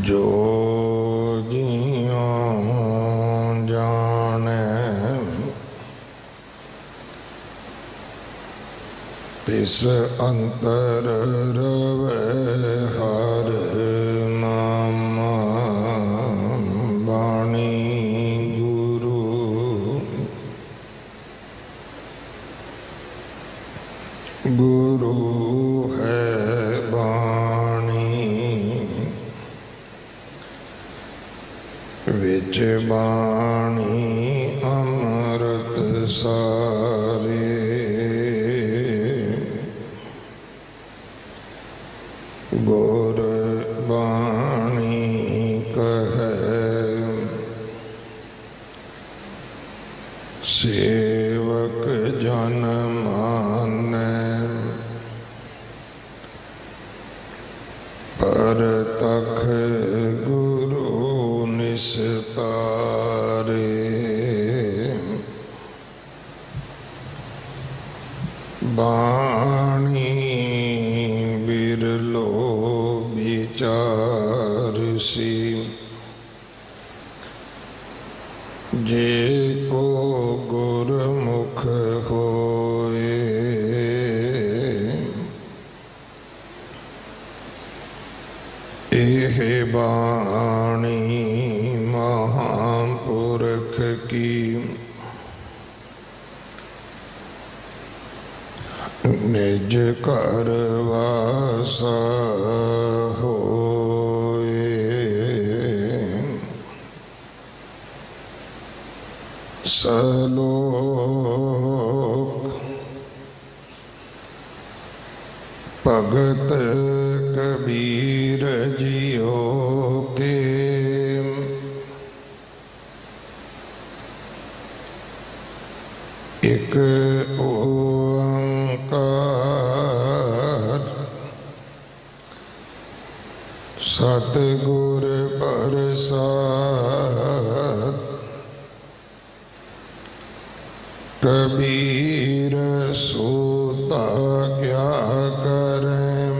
जोगियों जाने तिस अंतर रवे हर नाम बाणी गुरु। गुरु है बाणी विच बाणी अमृत सारे। गुर बाणी कहे सेवक जन माने परतख गुरु निस्तारे। बाणी बिरलो विचारसी जे को गुरमुख होए। एह बाणी महापुरख की निज कर वासा होए। सलोक भगत कबीर जियो के एक ओंकार सतगुर प्रसाद। कबीर सोता क्या करें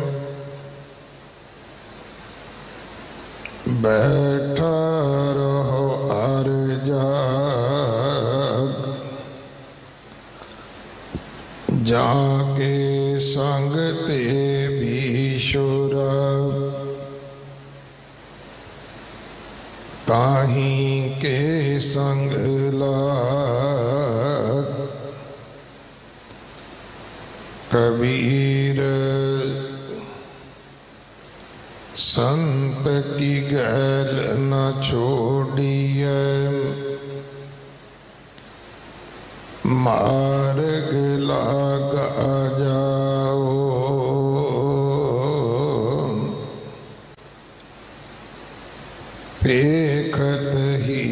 बैठा रहो अर जाग। जाके संग ते भीषुर ताही के संग लाग। कबीर संत की गैल न छोड़िए मार्ग लागा जाओ। पेखत ही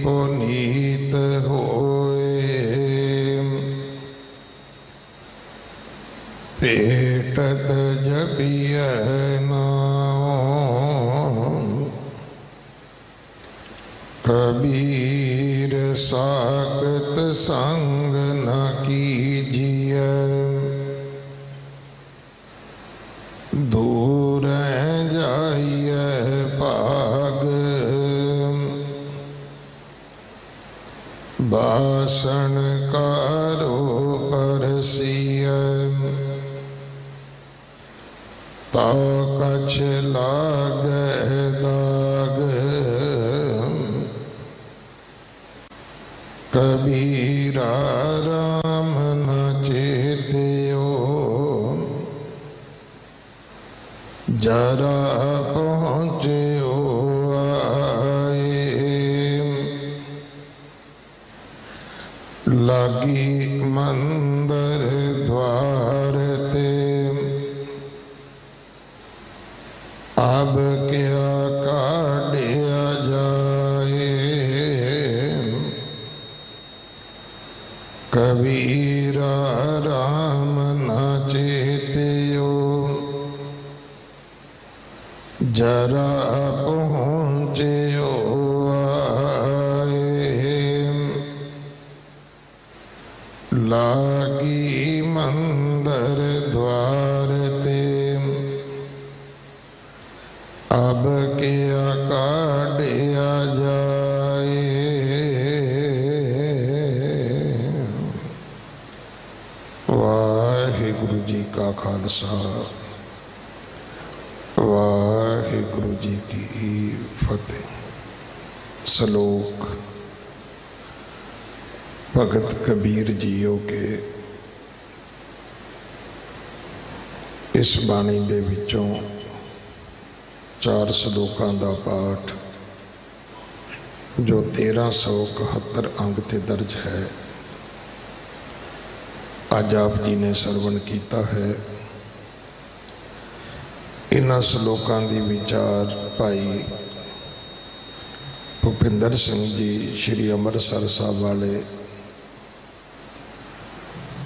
पुनीत होए पेटत जबिय नाम। कबीर साकत संग न कीजिए दूर जाइए पाग। बासन कारो परसिय ता कछ लागे दाग। कबीरा राम न चेत्यो जरा पहुँच्यो आए। लगी मंदिर द्वार ते अब क्या काढ़िया जाए। कबीरा राम न चेत्यो जरा पहुँच्यो आए। लागी मंदिर द्वार ते अब क्या खालसा वाहिगुरु जी की फतेह। सलोक भगत कबीर जीओ के इस बाणी दे विचों 4 सलोकां दा पाठ जो 1371 अंग ते दर्ज है, अज आप जी ने सरवण किया है। इन्हां सलोकां दी विचार भाई भुपिंदर सिंह जी श्री अमृतसर साहब वाले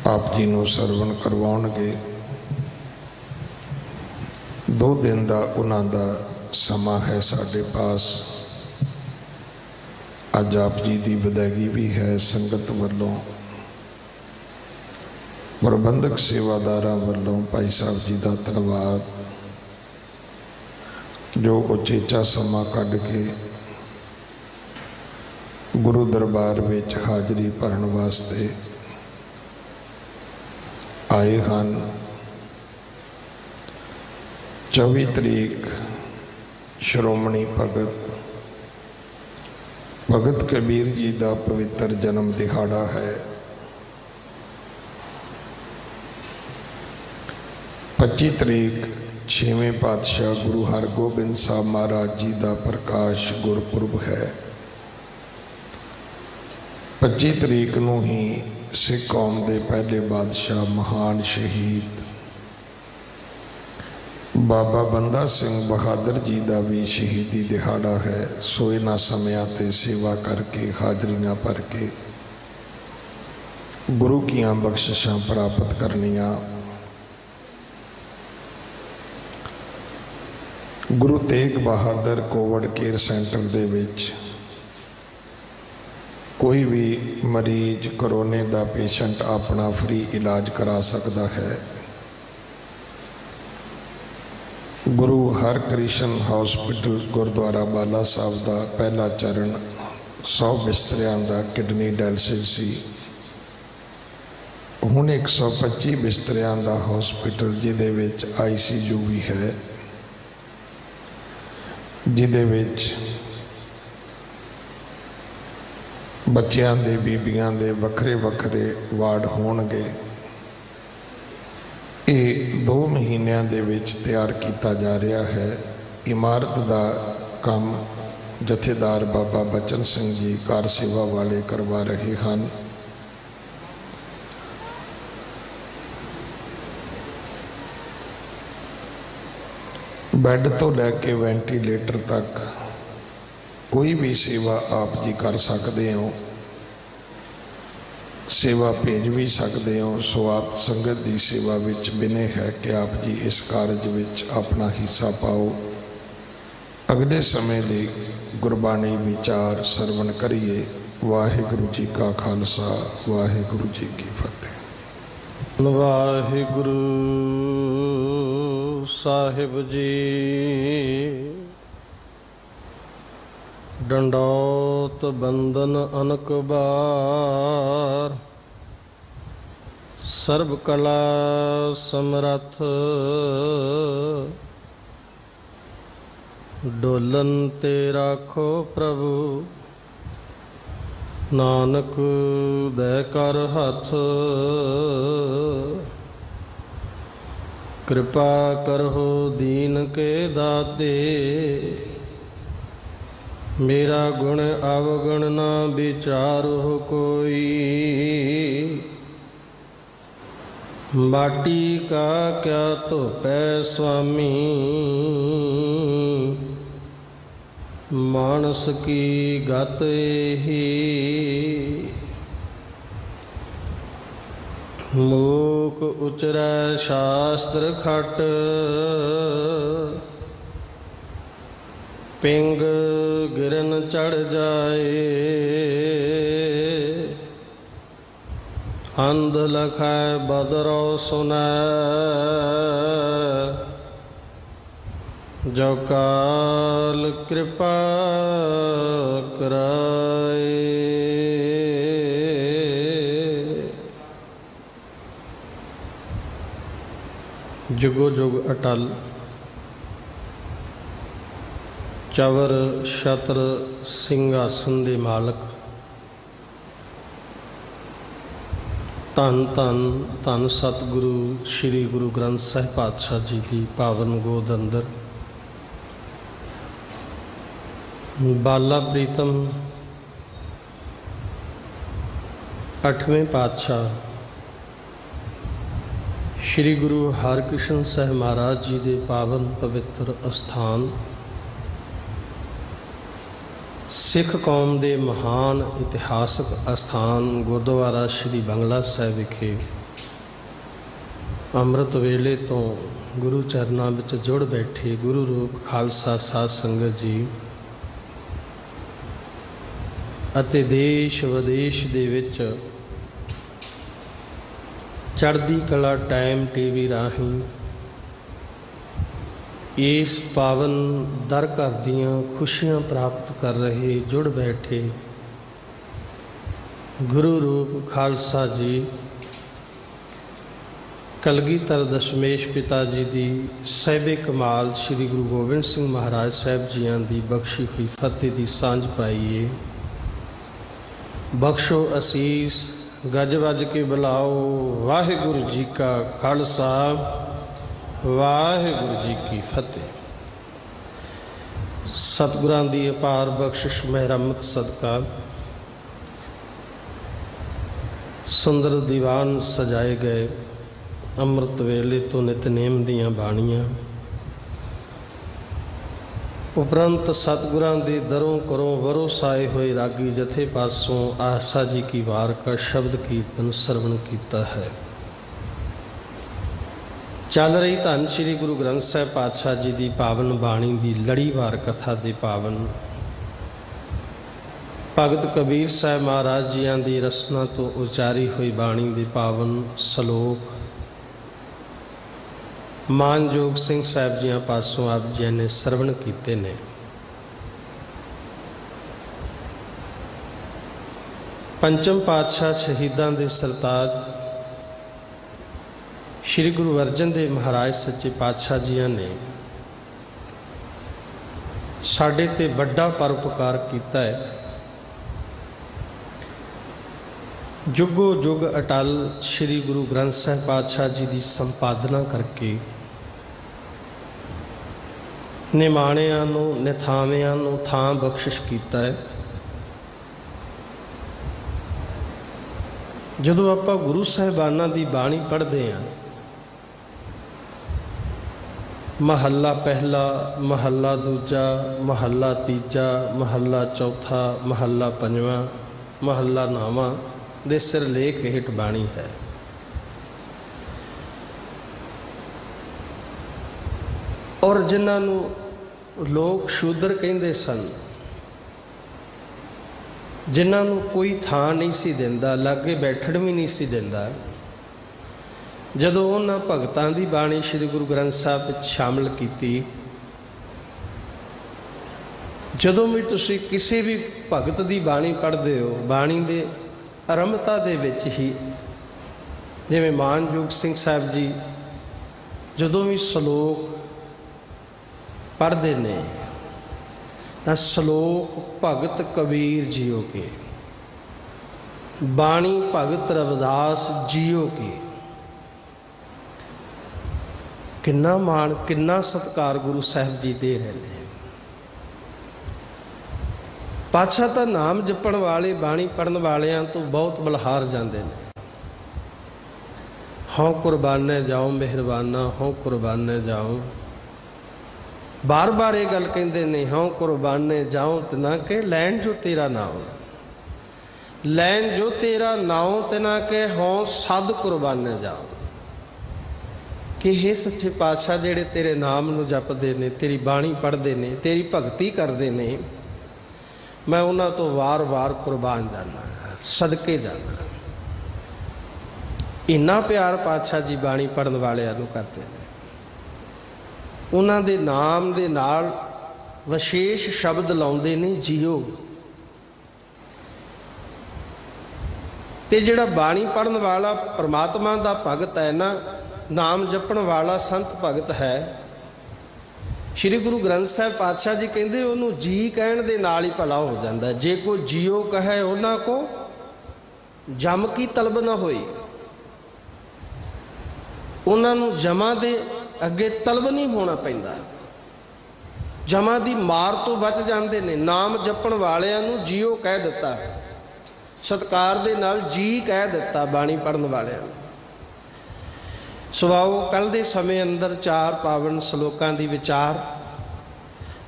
आप जी नूं सरवण करवाउणगे। 2 दिन का उन्हां दा समा है साडे पास। अज आप जी की विदायगी भी है। संगत वालों, प्रबंधक सेवादारां वालों भाई साहब जी का धन्यवाद जो उचेचा समा कढ़ के गुरु दरबार में हाजरी भरन वास्ते आए हैं। 24 तरीक श्रोमणी भगत कबीर जी का पवित्र जन्म दिहाड़ा है। 25 तरीक 6वें पातशाह गुरु हरगोबिंद साहब महाराज जी का प्रकाश गुरपुरब है। 25 तरीक नूं ही सिख कौम के पहले बादशाह महान शहीद बाबा बंदा सिंह बहादुर जी का भी शहीदी दिहाड़ा है। सो इन्हां समयां ते सेवा करके हाजरियां भर के गुरु कीआं बख्शिशां प्राप्त करनियां। Guru Tegh Bahadur Covid care centre दे विच कोई भी मरीज कोरोने का पेशेंट अपना फ्री इलाज करा सकता है। गुरु हरकृष्ण हॉस्पिटल गुरुद्वारा बाला साहब का पहला चरण 100 बिस्तरियां का किडनी डायलिसिस सी। हुण 125 बिस्तरियां का हॉस्पिटल जिहदे विच ICU भी है, जिहदे विच बच्चों के बीबियां दे वखरे वखरे वार्ड होणगे। ये 2 महीनों के विच तैयार किया जा रहा है। इमारत का काम जथेदार बाबा बचन सिंह जी कार सेवा वाले करवा रहे हैं। बैड तो लैके वेंटीलेटर तक कोई भी सेवा आप जी कर सकते हो, सेवा भेज भी सकते हो। सो आप संगत की सेवा विच बिने है कि आप जी इस कारज विच अपना हिस्सा पाओ। अगले समय लिए गुरबाणी विचार सरवण करिए। वाहिगुरु जी का खालसा वाहिगुरु जी की फतेह। वाहिगुरु साहिब जी डंडौत बंदन अनक बार, सर्व कला समरथ डोलन ते राखो प्रभु, नानक दै कर हथ कृपा करहो दीन के दाते। मेरा गुण अवगुण ना विचारो कोई, माटी का क्या तो पै स्वामी, मानस की गत ही। मूक उचरै शास्त्र खट, पिंग गिरन चढ़ जाए। अंध लखै बदरो सुनै, जो काल कृपा कराए। जुगो जुग अटल चवर छत्र ਸਿੰਘਾਸਨ ਦੇ मालक ਧੰਨ ਧੰਨ ਧੰਨ सतगुरु श्री गुरु ग्रंथ साहिब पातशाह जी की पावन गोद अंदर बाला प्रीतम 8वें पातशाह श्री गुरु हरकृष्ण साहिब महाराज जी के पावन पवित्र अस्थान सिख कौम के महान इतिहासक अस्थान गुरुद्वारा श्री बंगला साहिब विखे अमृत वेले तो गुरु चरनां विच जुड़ बैठे गुरु रूप खालसा साध संगत जी अते देश विदेश दे विच चढ़दी कला टाइम टीवी राही इस पावन दर घर दियां खुशियां प्राप्त कर रहे जुड़ बैठे गुरु रूप खालसा जी कलगीधर दशमेश पिता जी की साहिबे कमाल श्री गुरु गोबिंद सिंह महाराज साहिब जियां की बख्शी हुई फतेह की सांझ पाईए। बख्शो असीस गज वज के बुलाओ वाहिगुरु जी का खालसा वाहिगुरु जी की फतेह। सतगुरां दी अपार बख्शिश मेहरमत सदका सुंदर दीवान सजाए गए अमृत वेले तो नितनेम दियां बाणियां उपरंत सतगुरां दे दरों करों वरोसाए हुए रागी जथे पासों आसा जी की वार का शब्द कीर्तन श्रवण किया है। चल रही धन श्री गुरु ग्रंथ साहिब पातशाह जी की पावन बाणी की लड़ीवार कथा के पावन भगत कबीर साहिब महाराज जियां की रसना तो उचारी हुई बाणी के पावन सलोक मानयोग सिंह साहिब जियां पासों आप जी ने श्रवण किए ने। पंचम पातशाह शहीदां दे सरताज श्री गुरु अर्जन देव महाराज सच्चे पातशाह जियां ने साडे ते वड्डा परोपकार कीता है। जुगो जुग अटल श्री गुरु ग्रंथ साहिब पातशाह जी की संपादना करके निमाणियां नूं निथावियां नूं थां बख्शिश कीता है। जदों आपां गुरु साहिबानां दी बाणी पढ़दे हां महला पहला महला दूजा महला तीजा महला चौथा महला पंजवां महला नावां दे सिरलेख हेठ बाणी है। और जिन्होंने लोग शूद्र कहते सन जिन्होंने कोई थां नहीं सी दिंदा लागे बैठण भी नहीं सी दिंदा जदों उन्हां भगतां दी बाणी श्री गुरु ग्रंथ साहिब विच शामिल की जदों भी तुसीं किसी भी भगत दी बाणी पढ़दे हो बाणी दे आरंभता दे विच ही जिवें मानयोग सिंह साहिब जी जदों भी सलोक पढ़ते ने तां सलोक भगत कबीर जियो के बाणी भगत रविदास जियो के किन्ना मान किन्ना सत्कार गुरु साहिब जी दे रहे हैं। पातशाह तां नाम जपण वाले बाणी पढ़न वालियां तो बहुत बलहार जाते हैं। हों कुरबाने जाओ मेहरबाना हों कुरबाने जाओ बार बार ये गल कहते ने हों कुरबाने जाओ ते ना के लैन जो तेरा नाम लैन जो तेरा नाम ते ना के हों सद कुरबाने जाओ कि हे सच्चे पातशाह जेड़े तेरे नाम नूं जपदे ने तेरी बाणी पढ़ते ने तेरी भगती करते ने मैं उन्हां तो वार वार कुरबान जाना सदके जाना। इन्ना प्यार पातशाह जी बाणी पढ़न वालियां नूं करते हैं। उन्हां दे नाम दे नाल विशेष शब्द लाउंदे ने जियो ते जिहड़ा बाणी पढ़न वाला परमात्मा दा भगत है ना नाम जपण वाला संत भगत है। श्री गुरु ग्रंथ साहिब पातशाह जी कहते उन्होंने जी कहण दे नाल ही भला हो जाता है। जे कोई जियो कहे उन्हां को जम की तलब ना होई, उन्होंने जमा दे अगे तलब नहीं होना पैंदा, जमा दी मार तो बच जाते ने। नाम जपण वालियां नूं जियो कह दिता, सत्कार दे नाल जी कह दिता बाणी पढ़न वालियां नूं। सुभाओ कल दे समय अंदर 4 पावन श्लोकां दी विचार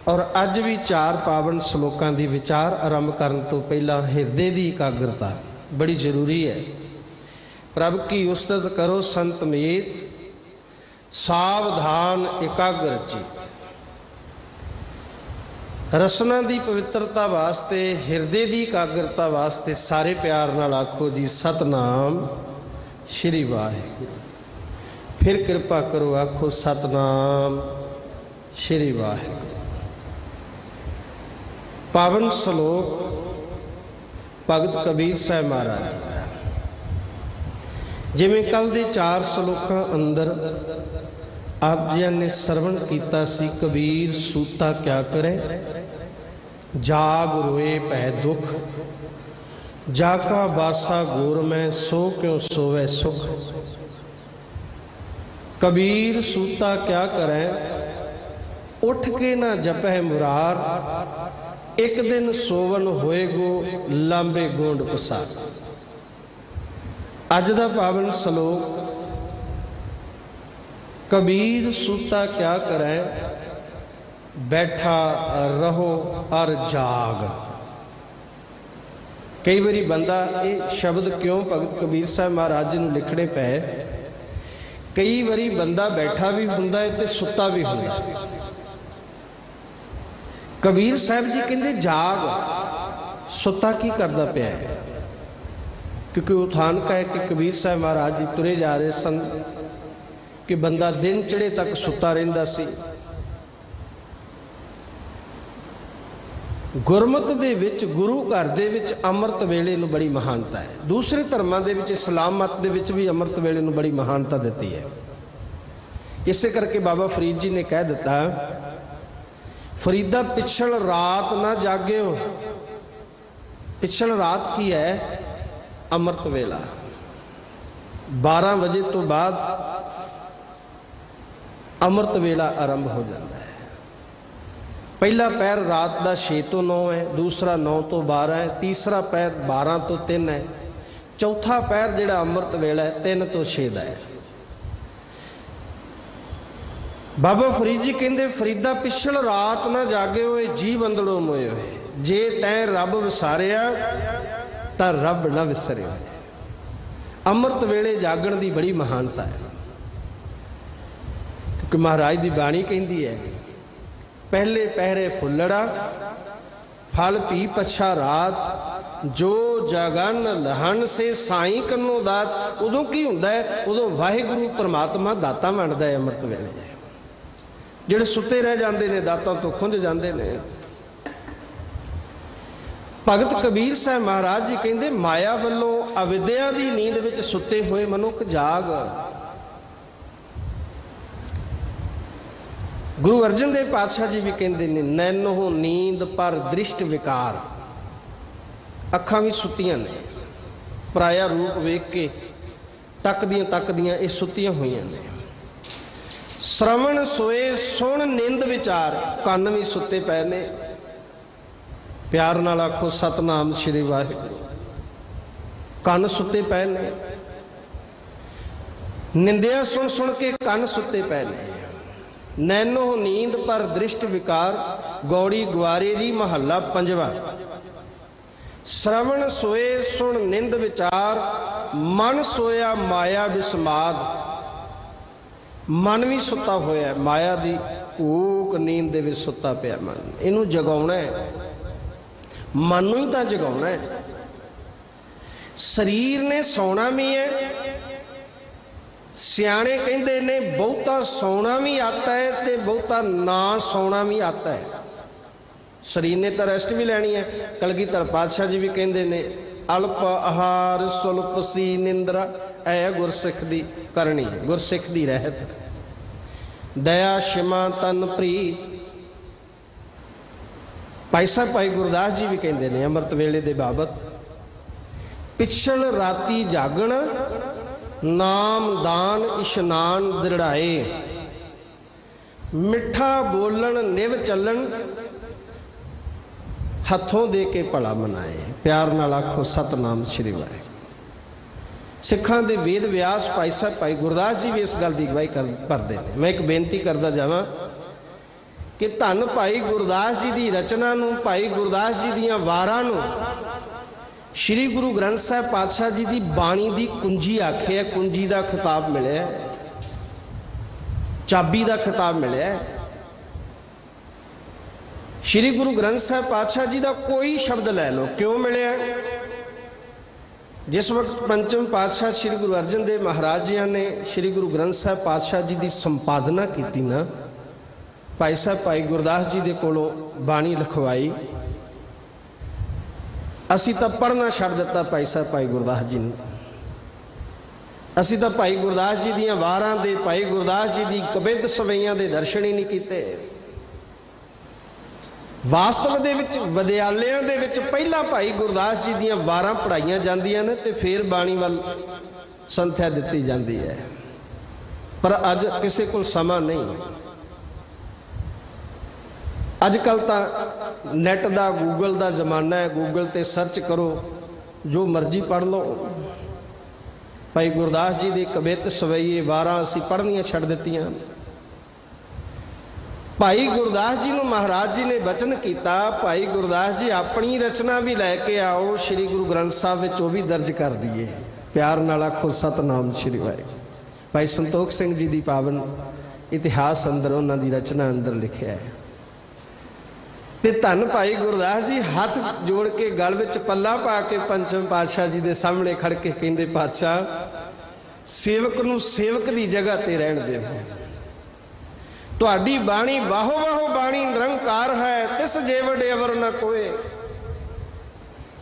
और अज भी 4 पावन श्लोकां दी विचार आरंभ करन तो पहला हिरदे दी एकाग्रता बड़ी जरूरी है। प्रभ की उस्तत करो संत मीत, सावधान एकाग्र चित। रसना दी पवित्रता वास्ते, हिरदे दी एकाग्रता वास्ते सारे प्यार नाल आखो जी सतनाम श्री वाहिगुरू। फिर कृपा करो आखो सतनाम श्री वाहिगुरू। पावन श्लोक भगत कबीर साहब महाराज जिवें कल दे 4 श्लोकां अंदर आप जी ने सरवण कीता सी। कबीर सूता क्या करे, जाग रोए पै दुख, जाका बासा गोर में सो क्यों सोवे सुख। कबीर सूता क्या करे, उठ के ना जपै मुरार, एक दिन सोवन होएगो लांबे गोंड पसार। अज दा पावन श्लोक कबीर सूता क्या करे, बैठा रहो और जाग। कई बारी बंदा ये शब्द क्यों भगत कबीर साहब महाराज जी नूं लिखने पे, कई बारी बंदा बैठा भी हुंदा है ते सुता भी हुंदा है। कबीर साहब जी कहते जाग, सुता की करता पिया है। क्योंकि उठान का है कि कबीर साहब महाराज जी तुरे जा रहे सन कि बंदा दिन चढ़े तक सुता रहिंदा सी। गुरमत दे विच, गुरु घर दे विच अमृत वेले नूं बड़ी महानता है। दूसरे धर्मां दे विच, इस्लाम मत दे विच भी अमृत वेले नूं बड़ी महानता दिती है। इसे करके बाबा फरीद जी ने कह दिता, फरीदा पिछल रात ना जागियो। पिछल रात की है, अमृत वेला 12 बजे तो बाद अमृत वेला आरंभ हो जाता है। पहला पैर रात का 6 तो 9 है, दूसरा 9 तो 12 है, तीसरा पैर 12 तो 3 है, चौथा पैर जिहड़ा अमृत वेला है 3 तो 6 का है। बाबा फरीद जी कहते फरीदा पिछल रात ना जागे हुए जी बंदड़ों मोए हुए, जे तैं रब विसारिया तां रब ना विसरिया। अमृत वेले जागण की बड़ी महानता है। क्योंकि महाराज की बाणी कहती है, पहले पहरे फुल्लड़ा फल पी पछा रात, जो जगन लहन से साई कन्नो दात। उदों की हुंदा है, उदों वाहिगुरू परमात्मा दाता बनता है। अमृत वेले जिहड़े सुते रह जाते हैं दातां तो खुंझ जाते हैं। भगत कबीर साहब महाराज जी कहते माया वालों अविद्या की नींद विच सुते हुए मनुख जाग। गुरु अर्जन देव पातशाह जी भी कहते हैं, नैनो नींद पर दृष्ट विकार। अखां भी सुतियां ने, पराया रूप वेख के तकदियां ये सुतियां हुई ने। श्रवण सोए सुन निंद विचार, कन्न भी सुते पे ने। प्यार नाल आखो सतनाम श्री वाहिगुरू। कन्न सुते पे ने, निंदिया सुन सुन के कन्न सुते पे ने। नैनो नींद पर दृष्ट विकार, गौड़ी ग्वारेरी महला 5वां। श्रवण सोए सुन निंद विचार, मन सोया माया विस्माद। मन भी सुता होया, माया की भूख नींद दे विच सुता पिया मन। इनू जगाउणा है, मन नूं ही तां जगाउणा है। शरीर ने सौना भी है। सियाणे कहंदे ने बहुता सौना भी आता है ते बहुता ना सौना भी आता है। शरीर ने तो रेस्ट भी लैनी है। कलगीधर पातशाह जी भी कहंदे ने, अल्प आहार सुल्प सी निंद्रा, है गुरसिख दी करनी, गुरसिख दी रहत। दया क्षमा तन प्रीत। भाई साहब भाई गुरदास जी भी कहते हैं अमृत वेले दे बाबत, पिछल राती जागण नाम दान इशनान दृढ़ाए, मिठा बोलन निव चलन हथों दे के भला मनाए। प्यार नाल आखो सतनाम श्री वाहे। सिखां दे वेद व्यास भाई साहब भाई गुरदास जी भी इस गल की अगवाई करते हैं। मैं एक बेनती करता जावां कि धन भाई गुरदास जी की रचना नूं, भाई गुरदास जी दियां वारां नूं श्री गुरु ग्रंथ साहिब पातशाह जी की बाणी की कुंजी आखे, कुंजी का खिताब मिले, चाबी का खिताब मिले। श्री गुरु ग्रंथ साहिब पातशाह जी का कोई शब्द लै लो, क्यों मिले? जिस वक्त पंचम पातशाह श्री गुरु अर्जन देव महाराज जी ने श्री गुरु ग्रंथ साहिब पातशाह जी की संपादना की ना, भाई साहब भाई गुरदास जी के कोलों बाणी लिखवाई, असी तो पढ़ना छड़ दिता भाई साहब भाई गुरदास जी ने। असी तो भाई गुरदास जी दियां वारां दे, भाई गुरदास जी की कबिध सवैयां दे दर्शन ही नहीं किते। वास्तव दे विच विद्यालयां दे विच पहला भाई गुरदास जी दियां वारां पढ़ाईयां जांदियां ने ते फिर बाणी वल संथ्या दित्ती जांदी है। पर अज किसी कोल समा नहीं। अजकल तो नैट का गूगल का जमाना है, गूगल ते सर्च करो जो मर्जी पढ़ लो। भाई गुरदास जी की कवित सवैये वारां असी पढ़नियां छड़ दित्तियां। भाई गुरदास जी नूं महाराज जी ने वचन किया, भाई गुरदास जी अपनी रचना भी लैके आओ, श्री गुरु ग्रंथ साहब विच वो भी दर्ज कर दीए। प्यार नाल आखो सतनाम श्री वाहिगुरू। भाई संतोख सिंह जी की पावन इतिहास अंदर उन्हां दी रचना अंदर लिखिया है। ते धन भाई गुरदास जी हाथ जोड़ के गल विच पल्ला पा के पंचम पातशाह जी के सामने खड़ के कहंदे, पातशाह सेवक नूं सेवक की जगह ते रहण दिओ। तुहाडी बाणी वाहो वाहो बाणी निरंकार है, तिस जेवड़े अवर न कोए।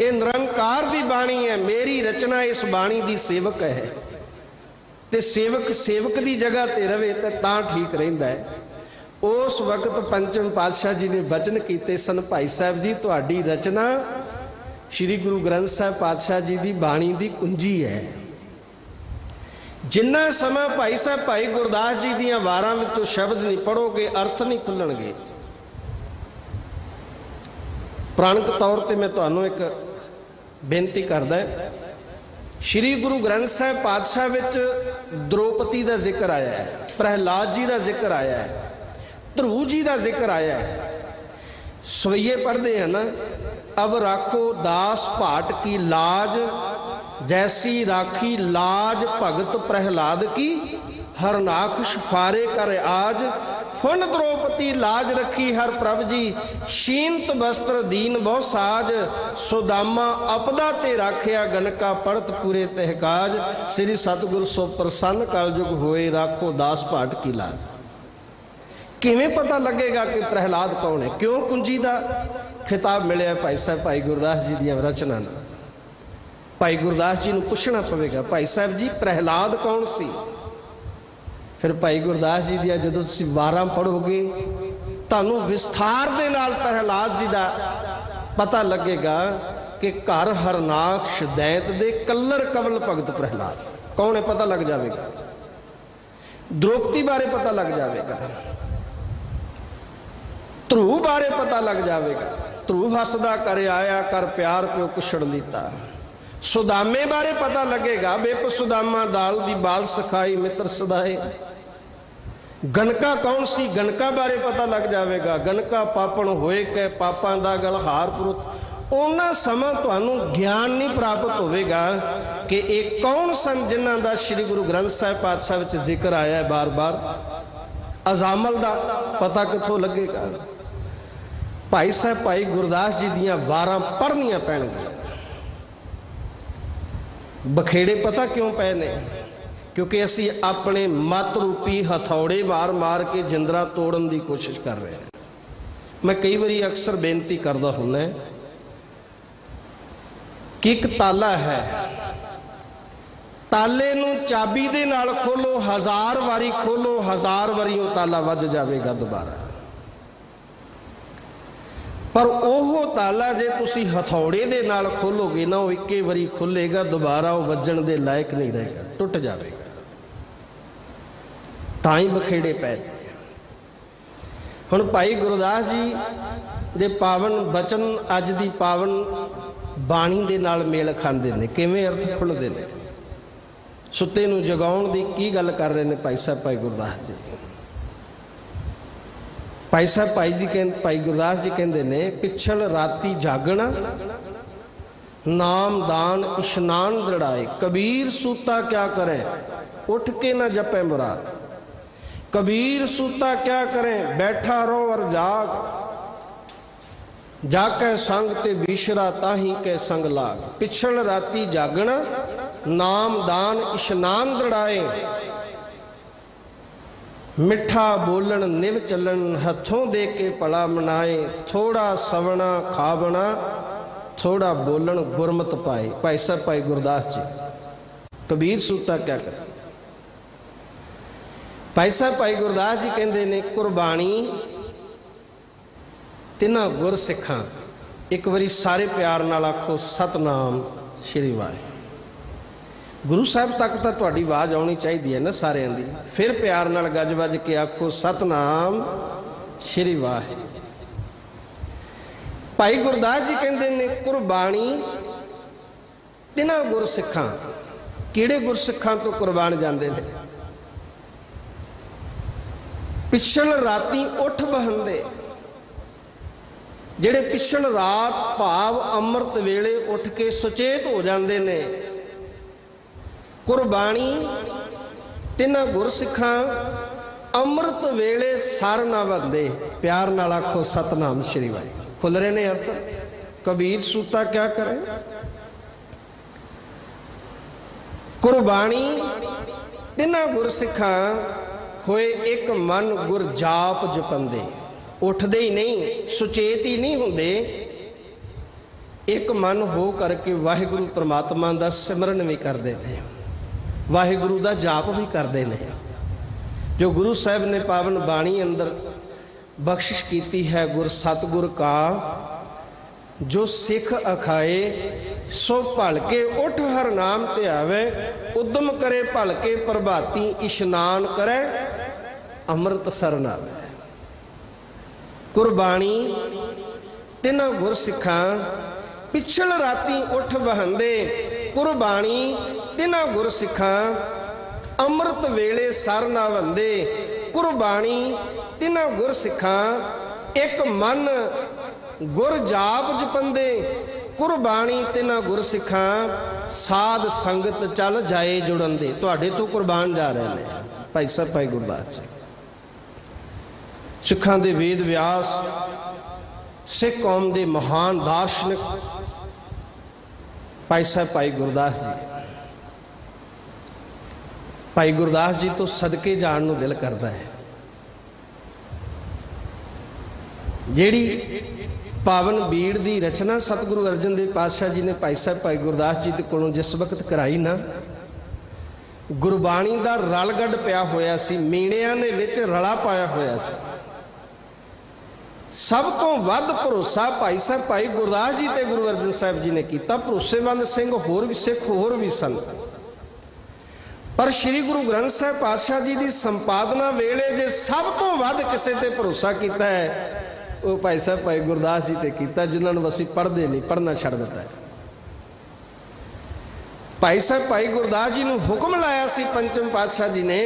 ये निरंकार की बाणी है, मेरी रचना इस बाणी की सेवक है। ते सेवक सेवक की जगह ते रवे तां ठीक रहिंदा है। उस वक्त पंचम पातशाह जी ने वचन किए सन, भाई साहब जी तुहाडी रचना श्री गुरु ग्रंथ साहब पातशाह जी की बाणी की कुंजी है। जिन्ना समा भाई साहब भाई गुरदास जी दियां वारां विचों शब्द नहीं पढ़ोगे, अर्थ नहीं खुलणगे। प्राणिक तौर पर मैं तुहानूं एक बेनती करदा, श्री गुरु ग्रंथ साहब पातशाह विच द्रौपदी का जिक्र आया है, प्रहलाद जी का जिक्र आया है, ध्रुव जी का जिक्र आया है। सवैये पढ़ते हैं ना, अब राखो दास भाट की लाज, जैसी राखी लाज भगत प्रहलाद की, हरनाख शफारे कर आज, फुन द्रौपदी लाज रखी हर प्रभ जी, शीनत वस्त्र दीन बहु साज, सुदामा अपदा ते राखिया गनका पड़त पूरे तहकाज, श्री सतगुरु सो प्रसन्न कलयुग होए, राखो दास भाट की लाज। किवें पता लगेगा कि प्रहलाद कौन है? क्यों कुंजी का खिताब मिले भाई साहब भाई गुरदास जी दी रचना ने। भाई गुरदास जी को पूछना पवेगा, भाई साहब जी प्रहलाद कौन सी? फिर भाई गुरदास जी दियां जदों तुसीं वारां पढ़ोगे तुहानूं विस्तार दे नाल प्रहलाद जी का पता लगेगा कि घर हरनाक्ष दैत दे कल्लर कवल भगत प्रहलाद कौन है, पता लग जाएगा। द्रौपदी बारे पता लग जाएगा, ध्रुव बारे पता लग जाएगा, ध्रुव हसदा कर आया कर प्यार प्यो कुछड़ लीता। सुदामे बारे पता लगेगा, बेप सुदामा दाल दी बाल सखाई मित्र सदाए। गणका कौन सी? गणका बारे पता लग जाएगा, गणका पापण होए कै पापां दा गलहार पुरुत। उन्ना समा तुहानूं ज्ञान नहीं प्राप्त होगा कि एक कौन सन जिन्हां दा श्री गुरु ग्रंथ साहिब पातशाह विच जिक्र आया है बार बार। अजामल दा पता कित्थों लगेगा? भाई साहब भाई गुरदास जी दियां वारां पढ़नियां पैणगियां। बखेड़े पता क्यों पै ने? क्योंकि असी अपने मत रूपी हथौड़े मार मार के जिंदरा तोड़न की कोशिश कर रहे हैं। मैं कई बारी अक्सर बेनती करता हूं कि एक ताला है, ਤਾਲੇ ਨੂੰ ਚਾਬੀ ਦੇ ਨਾਲ ਖੋਲੋ, 1000 ਵਾਰੀ ਖੋਲੋ, 1000 ਵਾਰੀ ਉਹ ਤਾਲਾ ਵੱਜ ਜਾਵੇਗਾ ਦੁਬਾਰਾ। ਪਰ ਉਹ ਤਾਲਾ ਜੇ ਤੁਸੀਂ ਹਥੌੜੇ ਦੇ ਨਾਲ ਖੋਲੋਗੇ ਨਾ, ਉਹ ਇੱਕੇ ਵਾਰੀ ਖੁੱਲੇਗਾ, ਦੁਬਾਰਾ ਉਹ ਵੱਜਣ ਦੇ ਲਾਇਕ ਨਹੀਂ ਰਹੇਗਾ, ਟੁੱਟ ਜਾਵੇਗਾ। ਤਾਂ ਹੀ ਬਖੇੜੇ ਪੈ ਗਏ। ਹੁਣ ਭਾਈ ਗੁਰਦਾਸ ਜੀ ਦੇ ਪਾਵਨ ਬਚਨ ਅੱਜ ਦੀ ਪਾਵਨ ਬਾਣੀ ਦੇ ਨਾਲ ਮੇਲ ਖਾਂਦੇ ਨੇ। ਕਿਵੇਂ ਅਰਥ ਖੁੱਲ੍ਹਦੇ ਨੇ। ਸੁੱਤੇ ਨੂੰ ਜਗਾਉਣ ਦੀ ਕੀ ਗੱਲ ਕਰ ਰਹੇ ਨੇ ਭਾਈ ਸਾਹਿਬ ਭਾਈ ਗੁਰਦਾਸ ਜੀ। ਭਾਈ ਸਾਹਿਬ ਭਾਈ ਗੁਰਦਾਸ ਜੀ ਕਹਿੰਦੇ ਨੇ, ਪਿਛਲ ਰਾਤੀ ਜਾਗਣਾ, ਨਾਮ ਦਾਨ ਇਸ਼ਨਾਨ ਦ੍ਰਿੜਾਏ, ਕਬੀਰ ਸੂਤਾ ਕਿਆ ਕਰੇ, ਉੱਠ ਕੇ ਨਾ ਜਪੇ ਮੁਰਾਦ। कबीर सूता क्या करें, बैठा रो और जाग, जाके संग ते बिशरा ताही के संग लाग। पिछल राती जागना, नाम दान इशनान दृढ़ाए, मिठा बोलन निव चलन, हथों दे के भला मनाए। थोड़ा सवना खावना, थोड़ा बोलन गुरमत पाए। भाई साहब भाई गुरदास जी, कबीर सूता क्या करे। भाई साहब भाई गुरदास जी कहते ने, कुरबानी तिन्हां गुर सिखां। एक बारी सारे प्यार नाल आखो, सतनाम श्री वाहिगुरू। गुरु साहब तक तो तुहाडी आवाज़ आनी चाहिए है ना सारिਆਂ ਦੀ। फिर प्यार नाल गज वज के आखो, सतनाम श्री वाहिगुरू। भाई गुरदास जी कहते ने, कुरबानी तिन्हां गुर सिखां। किहड़े गुर सिखां तो कुरबान जाते हैं। पिछल राती उठ बहंदे, जेड़े पिछल रात भाव अमृत वेले उठ के सुचेत हो जाते ने। कुरबानी तिन्हां गुरसिखां, अमृत वेले सर ना बंदे। प्यार नाल आखो, सतनाम श्री वाहिगुरू। खुल रहे ने अर्थ। कबीर सूता क्या करे। कुरबानी तिन्हां गुरसिखां होए, एक मन गुर जाप जपंदे। उठते ही नहीं, सुचेत ही नहीं होंदे, एक मन हो करके वाहिगुरू परमात्मा का सिमरन भी करते हैं, वाहिगुरू का जाप भी करते हैं। जो गुरु साहब ने पावन बाणी अंदर बख्शिश की है, गुर सतगुर का जो सिख अखाए, सो भल के उठ हर नाम ते आवे। उद्यम करे भल के प्रभाती, इशनान करे अमृत सरन आवे। कुरबानी तिन्हां गुर सिखां, पिछल राती उठ बहंदे। कुरबानी तिन्हां गुर सिखां, अमृत वेले सर ना वंदे। कुरबानी तिन्हां गुर सिखां, एक मन गुर जाप जपंदे। कुरबानी तिन्हां गुर सिखां, साध संगत चल जाए जुड़न दे। तुहाडे तो कुरबान जा रहे हैं भाई साहब भाई गुरदास जी। सिखां दे वेद व्यास, सिख कौम दे महान दार्शनिक भाई साहब भाई गुरदास जी। भाई गुरदास जी तो सदके जाण नूं दिल करदा है। जिहड़ी पावन बीड़ की रचना सतगुरु अर्जन देव पातशाह जी ने भाई साहब भाई गुरदास जी के कोलों जिस वक्त कराई ना, गुरबाणी का रलगढ़ पिया होया सी, मीणियां ने विच रला पाया होया सी। सब तो वध भरोसा भाई साहब भाई गुरदास जी ते गुरु अर्जन साहब जी ने किया। भरोसेमंद सिंह होर भी सिख होर भी सन, पर श्री गुरु ग्रंथ साहब पातशाह जी की संपादना वेले जे सब तो वध किसे ते भरोसा किया है, वो भाई साहब भाई गुरदास जी ते कीता, जिन्होंने असीं पढ़ते नहीं, पढ़ना छड़ दिता है। भाई साहब भाई गुरदास जी ने हुक्म लाया सी पंचम पातशाह जी ने,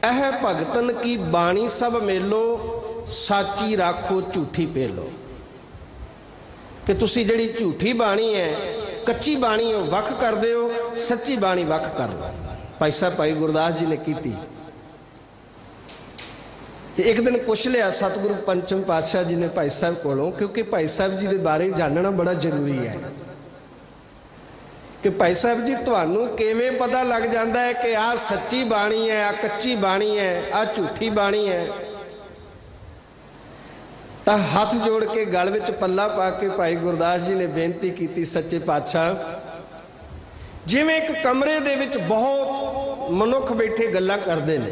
यह भगतन की बाणी सब मेलो, साची राखो झूठी पेलो। कि तुसी जिहड़ी झूठी बाणी है, कच्ची बाणी हो वख करदे हो, सच्ची बाणी वख कर लो। भाई साहब भाई गुरदास जी ने की। एक दिन पूछ लिया सतगुरु पंचम पातशाह जी ने भाई साहब कोलों, क्योंकि भाई साहब जी के बारे जानना बड़ा जरूरी है कि भाई साहब जी तुहानू किवें पता लग जाता है कि आ सच्ची बाणी है, आ कच्ची बाणी है, आ झूठी बाणी है। तो हाथ जोड़ के गल विच पल्ला पा के भाई गुरदास जी ने बेनती की, सच्चे पातशाह जिवें एक कमरे दे विच बहुत मनुख बैठे गल्लां करदे ने,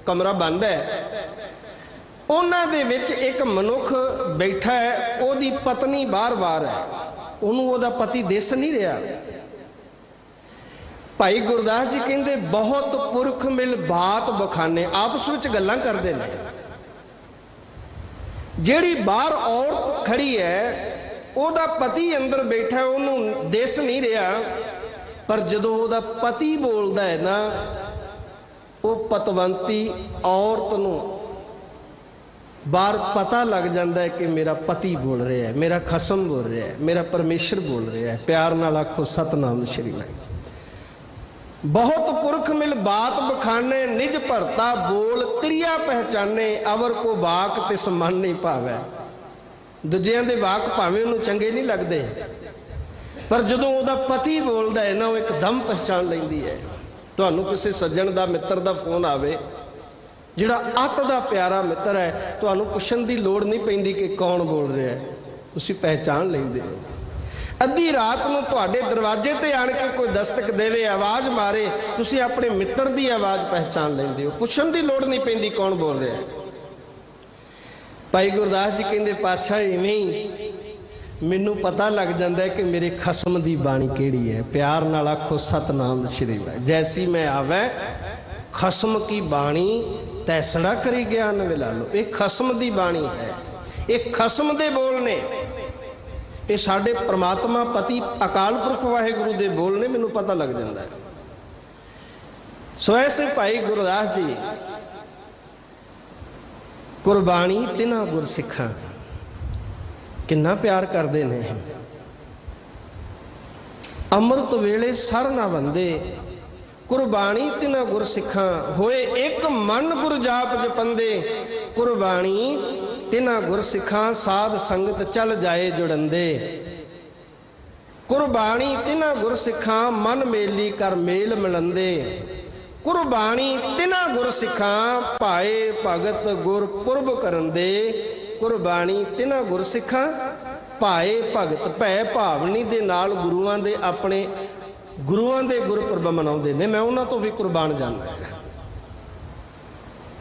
कमरा बंद है, उन्हां दे विच एक मनुख बैठा है, ओदी पत्नी बार-बार है, उहनूं ओदा पति दिस नहीं रहा। भाई गुरदास जी कहंदे बहुत पुरख मिल बात बखाने, आपस विच गल्लां करदे ने। जिहड़ी बाहर औरत खड़ी है ओदा पति अंदर बैठा है, उहनूं दिस नहीं रहा, पर जदों ओदा पति बोलदा है ना, वो पतवंती औरत नूं बाहर पता लग जाता है कि मेरा पति बोल रहा है, मेरा खसम बोल रहा है, मेरा परमेश्वर बोल रहा है। प्यार नाल आखो सतनाम श्री वाहिगुरू। बहुत पुरख मिल बात बखाने, निज भरता बोल त्रिया पहचाने, अवर को वाक तिस मन नहीं भावै। दूजियां दे वाक भावें उन्होंने चंगे नहीं लगते, पर जदों उहदा पति बोलदा है ना, वो एकदम पहचान लैंदी है। तुहानूं किसी सज्जण दा मित्र दा फोन आवे, जिहड़ा अत दा प्यारा मित्र है, तुहानूं पुछण दी लोड़ नहीं पैंदी कि कौन बोल रहा है, तुसीं पहचान लैंदे हो। अद्धी रात नूं तुहाडे दरवाजे ते आण के कोई दस्तक देवे, आवाज़ मारे, तुसीं अपने मित्र दी आवाज़ पहचान लैंदे हो, पुछण दी लोड़ नहीं पैंदी कौन बोल रहा है। भाई गुरदास जी कहंदे पातशाह इवें ही मैनूं पता लग जाता है कि मेरे खसम दी बाणी किहड़ी है। प्यार नाल आखो सतनाम श्री वाहिगुरू। जैसी मैं आवे खसम की बाणी तैसड़ा करी ज्ञान मिला लो। ये खसम दी बाणी है, ये खसम दे बोल ने, ये साडे परमात्मा पति अकाल पुरख वाहिगुरू दे बोल ने, मैनूं पता लग जाता है। सो ऐसे भाई गुरदास जी कुरबानी तिन्हां गुरसिखां किन्ना प्यार करते ने। अमृत वेले सर ना बंदे, कुरबानी तिन्हां गुरसिखां, होए एक मन गुर जाप जपंदे, कुरबानी तिन्हां गुरसिखां, साध संगत चल जाए जुड़ंदे। कुरबानी तिन्हां गुरसिखां, मन मेली कर मेल मिलंदे। कुरबानी तिन्हां गुरसिखां, पाए भगत गुर पुरब करंदे। कुरबानी तिन्हां गुरसिखां, पाए भगत भै भावनी दे नाल गुरुआं दे अपने गुरुआं दे गुरपुरब मनाउंदे ने। मैं उन्हां तो भी कुर्बान जाना है।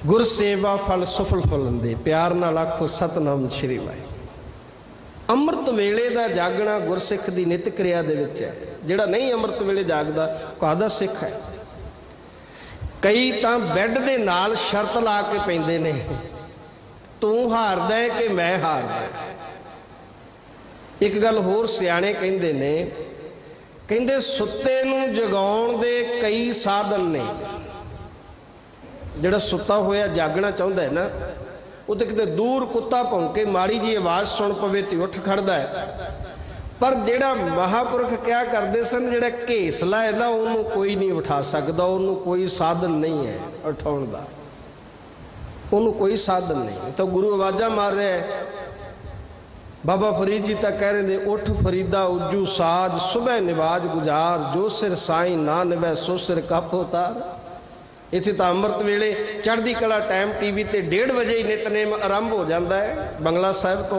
गुर सेवा फल सुफल फलंदे। प्यार नाल आखो सतनाम श्री वाहिगुरू। अमृत वेले दा जागना गुरसिख दी नित क्रिया दे विच है। जिहड़ा नहीं अमृत वेले जागदा काहदा सिख है। कई तां बैड दे नाल शर्त ला के पैंदे ने, तू हारदा है कि मैं हारदा। एक गल होर सियाणे कहिंदे ने, कहिंदे सुत्ते नूं जगाउण दे कई साधन ने। जिहड़ा सुत्ता होया जागना चाहुंदा है ना, वो तो किते दूर कुत्ता भौंके माड़ी जी आवाज़ सुन पवे ते उठ खड़दा है। पर जिहड़ा महापुरख क्या करते सन, जिहड़ा घेसला है ना, उन्होंने कोई नहीं उठा सकता, उन्होंने कोई साधन नहीं है उठाउण दा, उन्होंने कोई साधन नहीं। तो गुरु आवाज़ा मार रहा है। बाबा फरीद जी तक कह रहे थे, उठ फरीदा उज्जू साज, सुबह निवाज गुजार, जो सिर साई ना निवै सो सिर कप उतार। इत्थे तो अमृत वेले चढ़दी कला टाइम टीवी ते 1:30 बजे ही नितनेम आरंभ हो जाता है। बंगला साहिब तो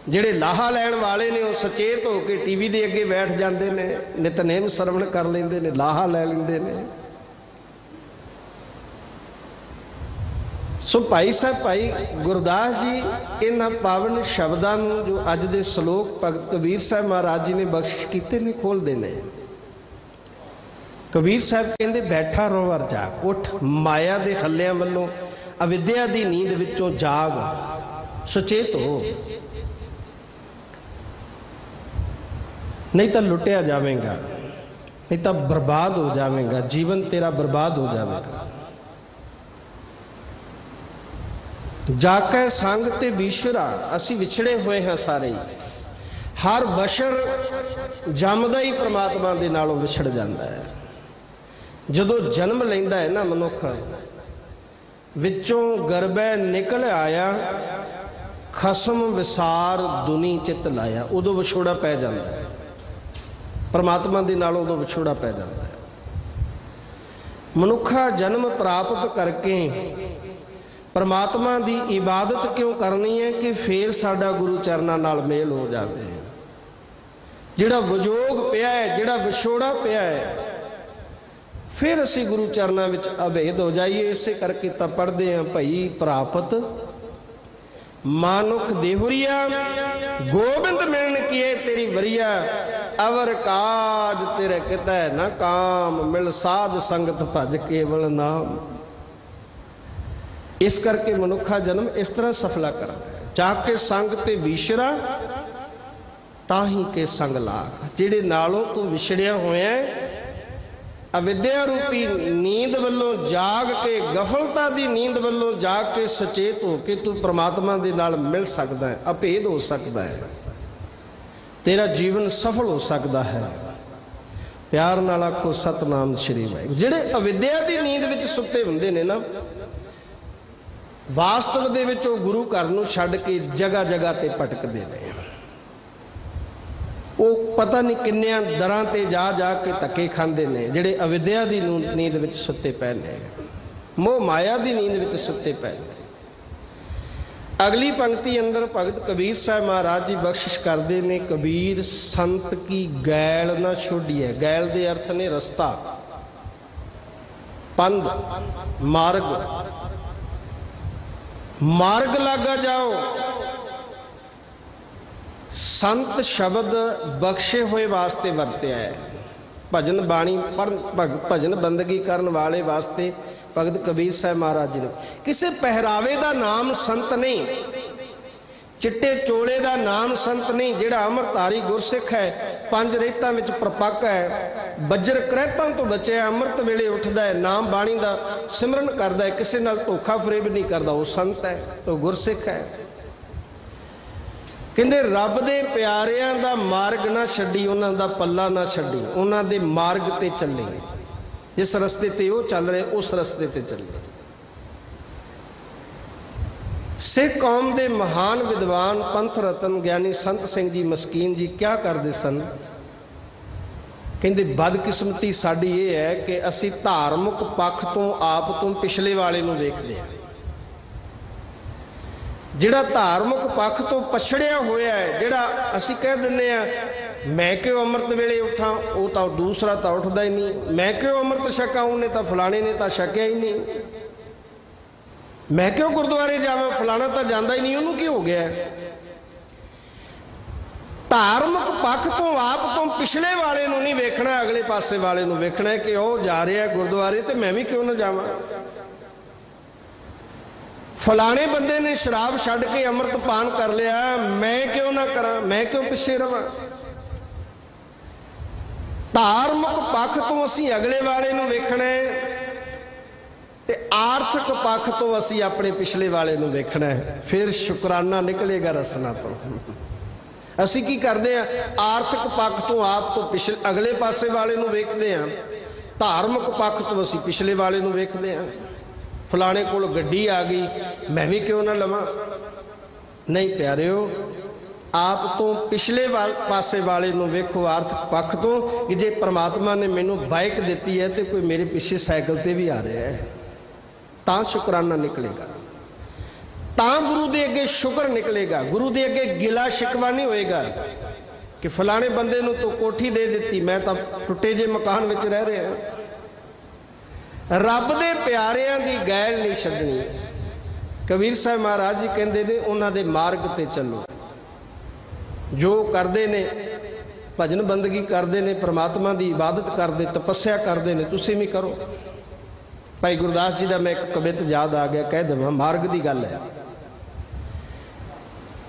ਜਿਹੜੇ ਲਾਹਾ ਲੈਣ वाले ने वो सचेत हो के टीवी के अगे बैठ जाते हैं, नितनेम सरवण कर लेंदे ने, लाहा लै लेंदे ने। सो भाई साहब भाई गुरदास जी इन्हां पावन शब्दां नूं जो अज दे सलोक भगत कबीर साहब महाराज जी ने बख्शिश कीते ने खोलदे ने। कबीर साहब कहंदे बैठा रोवर जाग, उठ माया दे हल्लियां वल्लों अविद्या दी नींद विचों जाग, सचेत हो, नहीं तो लुटिया जाएगा, नहीं तो बर्बाद हो जाएगा, जीवन तेरा बर्बाद हो जाएगा। जाके संग ते विछड़ा, असी विछड़े हुए हैं सारे। हर बशर जमदा ही परमात्मा दे नालों विछड़ जाता है। जदों जन्म लैंदा है ना मनुख, विचों गर्भै निकल आया, खसम विसार दुनी चित लाया, उदों विछोड़ा पै जाता है। परमात्मा दे नालों उदों विछोड़ा पै जाता है। मनुखा जन्म प्राप्त करके परमात्मा की इबादत क्यों करनी है कि फिर साडा गुरु चरना नाल मेल हो जाए। ਜਿਹੜਾ ਵਿਜੋਗ ਪਿਆ ਹੈ, ਜਿਹੜਾ ਵਿਛੋੜਾ ਪਿਆ ਹੈ, ਫਿਰ ਅਸੀਂ ਗੁਰੂ ਚਰਨਾਂ ਵਿੱਚ ਅਭੇਦ ਹੋ ਜਾਈਏ। ਇਸੇ ਕਰਕੇ ਤਾਂ ਪੜ੍ਹਦੇ ਹਾਂ, ਭਈ ਪ੍ਰਾਪਤ ਮਾਨੁਖ ਦੇਹੁਰੀਆ, ਗੋਬਿੰਦ ਮਿਲਣ ਕੀਏ ਤੇਰੀ ਵਰੀਆ, ਅਵਰ ਕਾਜ ਤੇਰੇ ਕਿਤੈ ਨਾ ਕਾਮ, ਮਿਲ ਸਾਧ ਸੰਗਤ ਭਜ ਕੇਵਲ ਨਾਮ। ਇਸ ਕਰਕੇ ਮਨੁੱਖਾ ਜਨਮ ਇਸ ਤਰ੍ਹਾਂ ਸਫਲਾ ਕਰਦਾ ਹੈ, ਜਾ ਕੇ ਸੰਗ ਤੇ ਵਿਛੜਾ ਤਾਂ ਹੀ ਕੇ ਸੰਗ ਲਾਗ। ਜਿਹੜੇ ਨਾਲੋਂ ਤੂੰ ਵਿਛੜਿਆ ਹੋਇਆ ਅਵਿਦਿਆ ਰੂਪੀ ਨੀਂਦ ਵੱਲੋਂ ਜਾਗ ਕੇ, ਗਫਲਤਾ ਦੀ ਨੀਂਦ ਵੱਲੋਂ ਜਾਗ ਕੇ ਸੁਚੇਤ ਹੋ ਕੇ ਤੂੰ ਪ੍ਰਮਾਤਮਾ ਦੇ ਨਾਲ ਮਿਲ ਸਕਦਾ ਹੈ, ਅਭੇਦ ਹੋ ਸਕਦਾ ਹੈ, ਤੇਰਾ ਜੀਵਨ ਸਫਲ ਹੋ ਸਕਦਾ ਹੈ। ਪਿਆਰ ਨਾਲ ਆਖੋ ਸਤਨਾਮ ਸ਼੍ਰੀ ਵਾਹਿਗੁਰੂ। ਜਿਹੜੇ ਅਵਿਦਿਆ ਦੀ ਨੀਂਦ ਵਿੱਚ ਸੁੱਤੇ ਹੁੰਦੇ ਨੇ ਨਾ, ਵਾਸਤਵ ਦੇ ਵਿੱਚ ਉਹ ਗੁਰੂ ਘਰ ਨੂੰ ਛੱਡ ਕੇ ਜਗ੍ਹਾ ਜਗ੍ਹਾ ਤੇ ਭਟਕਦੇ ਨੇ। ਉਹ ਪਤਾ ਨਹੀਂ ਕਿੰਨਿਆਂ ਦਰਾਂ ਤੇ ਜਾ ਜਾ ਕੇ ਧੱਕੇ ਖਾਂਦੇ ਨੇ, ਜਿਹੜੇ ਅਵਿਦਿਆ ਦੀ ਨੀਂਦ ਵਿੱਚ ਸੁੱਤੇ ਪਏ ਨੇ, ਮੋਹ ਮਾਇਆ ਦੀ ਨੀਂਦ ਵਿੱਚ ਸੁੱਤੇ ਪਏ ਨੇ। ਅਗਲੀ ਪੰਕਤੀ ਅੰਦਰ ਭਗਤ ਕਬੀਰ ਸਾਹਿਬ ਮਹਾਰਾਜ ਜੀ ਬਖਸ਼ਿਸ਼ ਕਰਦੇ ਨੇ, ਕਬੀਰ ਸੰਤ ਕੀ ਗੈਲ ਨਾ ਛੋਡੀਐ। ਗੈਲ ਦੇ ਅਰਥ ਨੇ ਰਸਤਾ, ਪੰਧ, ਮਾਰਗ। ਮਾਰਗ ਲਾਗਾ ਜਾਓ। ਸੰਤ ਸ਼ਬਦ ਬਖਸ਼ੇ ਹੋਏ ਵਾਸਤੇ ਵਰਤਿਆ ਹੈ। ਭਜਨ ਬਾਣੀ ਪੜ੍ਹਨ, ਭਜਨ ਬੰਦਗੀ ਕਰਨ ਵਾਲੇ ਵਾਸਤੇ ਭਗਤ ਕਬੀਰ ਸਾਹਿਬ ਮਹਾਰਾਜ ਜੀ ਨੇ। ਕਿਸੇ ਪਹਿਰਾਵੇ ਦਾ ਨਾਮ ਸੰਤ ਨਹੀਂ, ਚਿੱਟੇ ਚੋਲੇ ਦਾ ਨਾਮ ਸੰਤ ਨਹੀਂ। ਜਿਹੜਾ ਅੰਮ੍ਰਿਤਧਾਰੀ ਗੁਰਸਿੱਖ ਹੈ, ਪੰਜ ਰੇਤਾਂ ਵਿੱਚ ਪ੍ਰਪੱਕ ਹੈ, ਬੱਜਰ ਕਰਹਿਤਾਂ ਤੋਂ ਬਚਿਆ, ਅੰਮ੍ਰਿਤ ਵੇਲੇ ਉੱਠਦਾ ਹੈ, ਨਾਮ ਬਾਣੀ ਦਾ ਸਿਮਰਨ ਕਰਦਾ ਹੈ, ਕਿਸੇ ਨਾਲ ਧੋਖਾ ਫਰੇਬ ਨਹੀਂ ਕਰਦਾ, ਉਹ ਸੰਤ ਹੈ, ਉਹ ਗੁਰਸਿੱਖ ਹੈ। ਕਹਿੰਦੇ ਰੱਬ ਦੇ ਪਿਆਰਿਆਂ ਦਾ ਮਾਰਗ ਨਾ ਛੱਡੀ, ਉਹਨਾਂ ਦਾ ਪੱਲਾ ਨਾ ਛੱਡੀ, ਉਹਨਾਂ ਦੇ ਮਾਰਗ ਤੇ ਚੱਲੇ। ਜਿਸ ਰਸਤੇ ਤੇ ਉਹ ਚੱਲ ਰਹੇ ਉਸ ਰਸਤੇ ਤੇ ਚੱਲੇ। ਸਿੱਖ ਕੌਮ ਦੇ ਮਹਾਨ ਵਿਦਵਾਨ ਪੰਥ ਰਤਨ ਗਿਆਨੀ ਸੰਤ ਸਿੰਘ ਜੀ ਮਸਕੀਨ ਜੀ ਕਿਆ ਕਰਦੇ ਸਨ? ਕਹਿੰਦੇ ਬਦਕਿਸਮਤੀ ਸਾਡੀ ਇਹ ਹੈ ਕਿ ਅਸੀਂ ਧਾਰਮਿਕ ਪੱਖ ਤੋਂ ਆਪ ਤੋਂ ਪਿਛਲੇ ਵਾਲੇ ਨੂੰ ਵੇਖਦੇ ਹਾਂ। ਜਿਹੜਾ ਧਾਰਮਿਕ ਪੱਖ ਤੋਂ ਪਛੜਿਆ ਹੋਇਆ ਹੈ, ਜਿਹੜਾ ਅਸੀਂ ਕਹਿ ਦਿੰਦੇ ਆ ਮੈਂ ਕਿਉਂ ਅੰਮ੍ਰਿਤ ਵੇਲੇ ਉੱਠਾਂ, ਉਹ ਤਾਂ ਦੂਸਰਾ ਤਾਂ ਉੱਠਦਾ ਹੀ ਨਹੀਂ। ਮੈਂ ਕਿਉਂ ਅੰਮ੍ਰਿਤ ਛਕਾਂ, ਉਹਨੇ ਤਾਂ ਫਲਾਣੇ ਨੇ ਤਾਂ ਛਕਿਆ ਹੀ ਨਹੀਂ। ਮੈਂ ਕਿਉਂ ਗੁਰਦੁਆਰੇ ਜਾਵਾਂ, ਫਲਾਣਾ ਤਾਂ ਜਾਂਦਾ ਹੀ ਨਹੀਂ, ਉਹਨੂੰ ਕੀ ਹੋ ਗਿਆ? ਧਾਰਮਿਕ ਪੱਖ ਤੋਂ ਆਪ ਤੋਂ ਪਿਛਲੇ ਵਾਲੇ ਨੂੰ ਨਹੀਂ ਵੇਖਣਾ, ਅਗਲੇ ਪਾਸੇ ਵਾਲੇ ਨੂੰ ਵੇਖਣਾ ਕਿ ਉਹ ਜਾ ਰਿਹਾ ਗੁਰਦੁਆਰੇ ਤੇ ਮੈਂ ਵੀ ਕਿਉਂ ਨਾ ਜਾਵਾਂ। ਫਲਾਣੇ ਬੰਦੇ ਨੇ ਸ਼ਰਾਬ ਛੱਡ ਕੇ ਅੰਮ੍ਰਿਤ ਪਾਨ ਕਰ ਲਿਆ, ਮੈਂ ਕਿਉਂ ਨਾ ਕਰਾਂ, ਮੈਂ ਕਿਉਂ ਪਿੱਛੇ ਰਵਾਂ। ਧਾਰਮਿਕ ਪੱਖ ਤੋਂ ਅਸੀਂ ਅਗਲੇ ਵਾਲੇ ਨੂੰ ਵੇਖਣਾ ਹੈ ਤੇ ਆਰਥਿਕ ਪੱਖ ਤੋਂ ਅਸੀਂ ਆਪਣੇ ਪਿਛਲੇ ਵਾਲੇ ਨੂੰ ਵੇਖਣਾ ਹੈ। ਫਿਰ ਸ਼ੁਕਰਾਨਾ ਨਿਕਲੇਗਾ ਰਸਨਾ ਤੋਂ। ਅਸੀਂ ਕੀ ਕਰਦੇ ਆ? ਆਰਥਿਕ ਪੱਖ ਤੋਂ ਆਪ ਤੋਂ ਪਿਛਲੇ ਅਗਲੇ ਪਾਸੇ ਵਾਲੇ ਨੂੰ ਵੇਖਦੇ ਆ, ਧਾਰਮਿਕ ਪੱਖ ਤੋਂ ਅਸੀਂ ਪਿਛਲੇ ਵਾਲੇ ਨੂੰ ਵੇਖਦੇ ਆ। ਫਲਾਣੇ ਕੋਲ ਗੱਡੀ ਆ ਗਈ, ਮੈਂ ਵੀ ਕਿਉਂ ਨਾ ਲਵਾਂ। ਨਹੀਂ ਪਿਆਰਿਓ, ਆਪ ਤੋਂ ਪਿਛਲੇ ਪਾਸੇ ਵਾਲੇ ਨੂੰ ਵੇਖੋ ਆਰਥਿਕ ਪੱਖ ਤੋਂ, ਕਿ ਜੇ ਪ੍ਰਮਾਤਮਾ ਨੇ ਮੈਨੂੰ ਬਾਈਕ ਦਿੱਤੀ ਹੈ ਤੇ ਕੋਈ ਮੇਰੇ ਪਿੱਛੇ ਸਾਈਕਲ ਤੇ ਵੀ ਆ ਰਿਹਾ ਹੈ, ਤਾਂ ਸ਼ੁਕਰਾਨਾ ਨਿਕਲੇਗਾ, ਤਾਂ ਗੁਰੂ ਦੇ ਅੱਗੇ ਸ਼ੁਕਰ ਨਿਕਲੇਗਾ। ਗੁਰੂ ਦੇ ਅੱਗੇ ਗਿਲਾ ਸ਼ਿਕਵਾ ਨਹੀਂ ਹੋਏਗਾ ਕਿ ਫਲਾਣੇ ਬੰਦੇ ਨੂੰ ਤੂੰ ਕੋਠੀ ਦੇ ਦਿੱਤੀ, ਮੈਂ ਤਾਂ ਟੁੱਟੇ ਜੇ ਮਕਾਨ ਵਿੱਚ ਰਹਿ ਰਿਹਾ। ਰੱਬ ਦੇ ਪਿਆਰਿਆਂ ਦੀ ਗੈਲ ਨਹੀਂ ਛੱਡਣੀ। ਕਬੀਰ ਸਾਹਿਬ ਮਹਾਰਾਜ ਜੀ ਕਹਿੰਦੇ ਨੇ ਉਹਨਾਂ ਦੇ ਮਾਰਗ ਤੇ ਚੱਲੋ। ਜੋ ਕਰਦੇ ਨੇ, ਭਜਨ ਬੰਦਗੀ ਕਰਦੇ ਨੇ, ਪ੍ਰਮਾਤਮਾ ਦੀ ਇਬਾਦਤ ਕਰਦੇ, ਤਪੱਸਿਆ ਕਰਦੇ ਨੇ, ਤੁਸੀਂ ਵੀ ਕਰੋ। ਭਾਈ ਗੁਰਦਾਸ ਜੀ ਦਾ ਮੈਂ ਇੱਕ ਕਵਿਤ ਯਾਦ ਆ ਗਿਆ, ਕਹਿ ਦੇਵਾਂ, ਮਾਰਗ ਦੀ ਗੱਲ ਹੈ।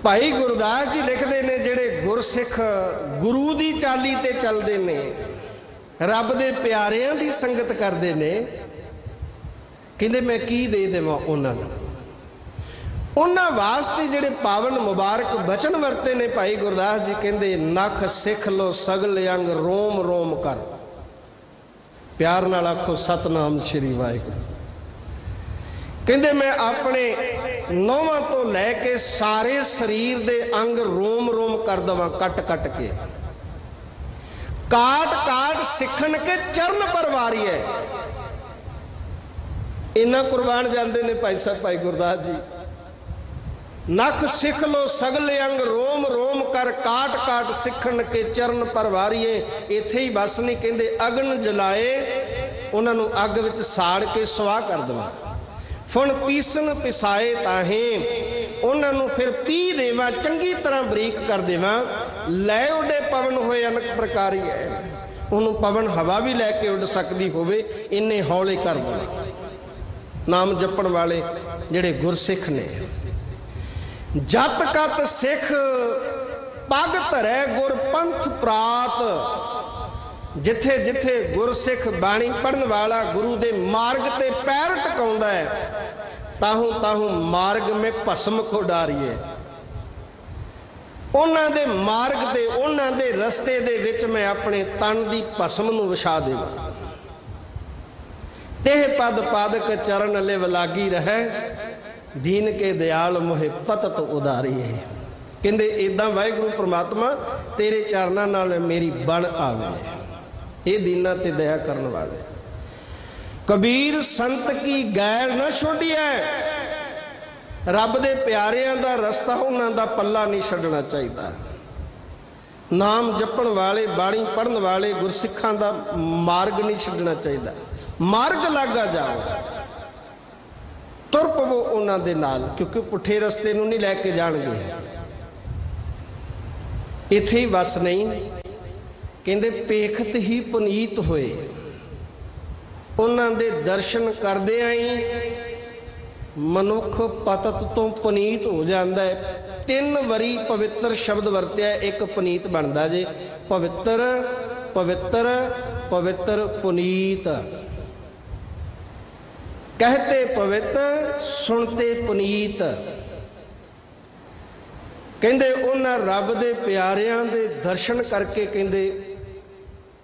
ਭਾਈ ਗੁਰਦਾਸ ਜੀ ਲਿਖਦੇ ਨੇ, ਜਿਹੜੇ ਗੁਰਸਿੱਖ ਗੁਰੂ ਦੀ ਚਾਲੀ ਤੇ ਚੱਲਦੇ ਨੇ, ਰੱਬ ਦੇ ਪਿਆਰਿਆਂ ਦੀ ਸੰਗਤ ਕਰਦੇ ਨੇ, ਕਹਿੰਦੇ ਮੈਂ ਕੀ ਦੇ ਦੇਵਾਂ ਉਹਨਾਂ ਨੂੰ। ਉਹਨਾਂ ਵਾਸਤੇ ਜਿਹੜੇ ਪਾਵਨ ਮੁਬਾਰਕ ਬਚਨ ਵਰਤੇ ਨੇ ਭਾਈ ਗੁਰਦਾਸ ਜੀ ਕਹਿੰਦੇ, ਨਖ ਸਿੱਖ ਲੋ ਸਗਲ ਅੰਗ ਰੋਮ ਰੋਮ ਕਰ। ਪਿਆਰ ਨਾਲ ਆਖੋ ਸਤਨਾਮ ਸ਼੍ਰੀ ਵਾਹਿਗੁਰੂ। ਕਹਿੰਦੇ ਮੈਂ ਆਪਣੇ ਨੌਵਾਂ ਤੋਂ ਲੈ ਕੇ ਸਾਰੇ ਸਰੀਰ ਦੇ ਅੰਗ ਰੋਮ ਰੋਮ ਕਰ ਦਵਾਂ, ਕੱਟ ਕੱਟ ਕੇ। ਕਾਟ ਕਾਟ ਸਿੱਖਣ ਕੇ ਚਰਨ ਪਰਵਾਰੀ ਹੈ। ਇੰਨਾ ਕੁਰਬਾਨ ਜਾਂਦੇ ਨੇ ਭਾਈ ਸਾਹਿਬ ਭਾਈ ਗੁਰਦਾਸ ਜੀ। नख सिख लो सगले अंग रोम रोम कर काट काट सिखण के चरण परवारीए। इत्थे ही बस नहीं, कहते अगन जलाए उन्होंने अग विच साड़ के सुआह कर देवा। फुण पीसन पिसाए ताहे उन्होंने फिर पी देवा, चंगी तरह बरीक कर देवा। लै उडे पवन होए अनक प्रकारी है, उन्होंने पवन हवा भी लैके उड़ सकती होवे, इन्ने हौले कर देना। नाम जपण वाले जिहड़े गुरसिख ने, जत कत सिख पग धरै गुर पंथ प्रात। जिथे जिथे गुरसिख बाणी पढ़न वाला गुरु दे मार्ग ते पैर टकाउंदा है, ताहू ताहू मार्ग में भस्म को डारीए। उन्हां दे मार्ग ते उन्हां दे रस्ते दे विच मैं अपने तन दी भस्म नूं विछा देवां। तेह पद पादक चरण लिव लागी रहे, दीन के दयाल मोहे पतत उदारी है। कहते इदा वाहिगुरू परमात्मा तेरे चरणों नाल मेरी बन आवे, ये दीना ते दया करने वाले। कबीर संत की गैर न छोड़िए, रब दे प्यारियां दा रस्ता उन्हां दा पल्ला नहीं छड्डना चाहिए। नाम जपण वाले बाणी पढ़न वाले गुरसिखां दा मार्ग नहीं छड्डना चाहिए। मार्ग लागा जाओ, तुर पवो उन्हां दे नाल, क्योंकि पुठे रस्ते नूं नहीं लैके जाणगे। इत्थे ही बस नहीं, कहंदे पेखत ही पुनीत होए। उन्हां दे दर्शन करदिआं ही मनुख पतत तो पुनीत हो जाता है। 3 वरी पवित्र शब्द वरत्या, एक पुनीत बनता जे। पवित्र पवित्र पवित्र पुनीत, कहते पवित्र सुनते पुनीत। कहते उन्हां रब दे प्यारियां दे दर्शन करके कहते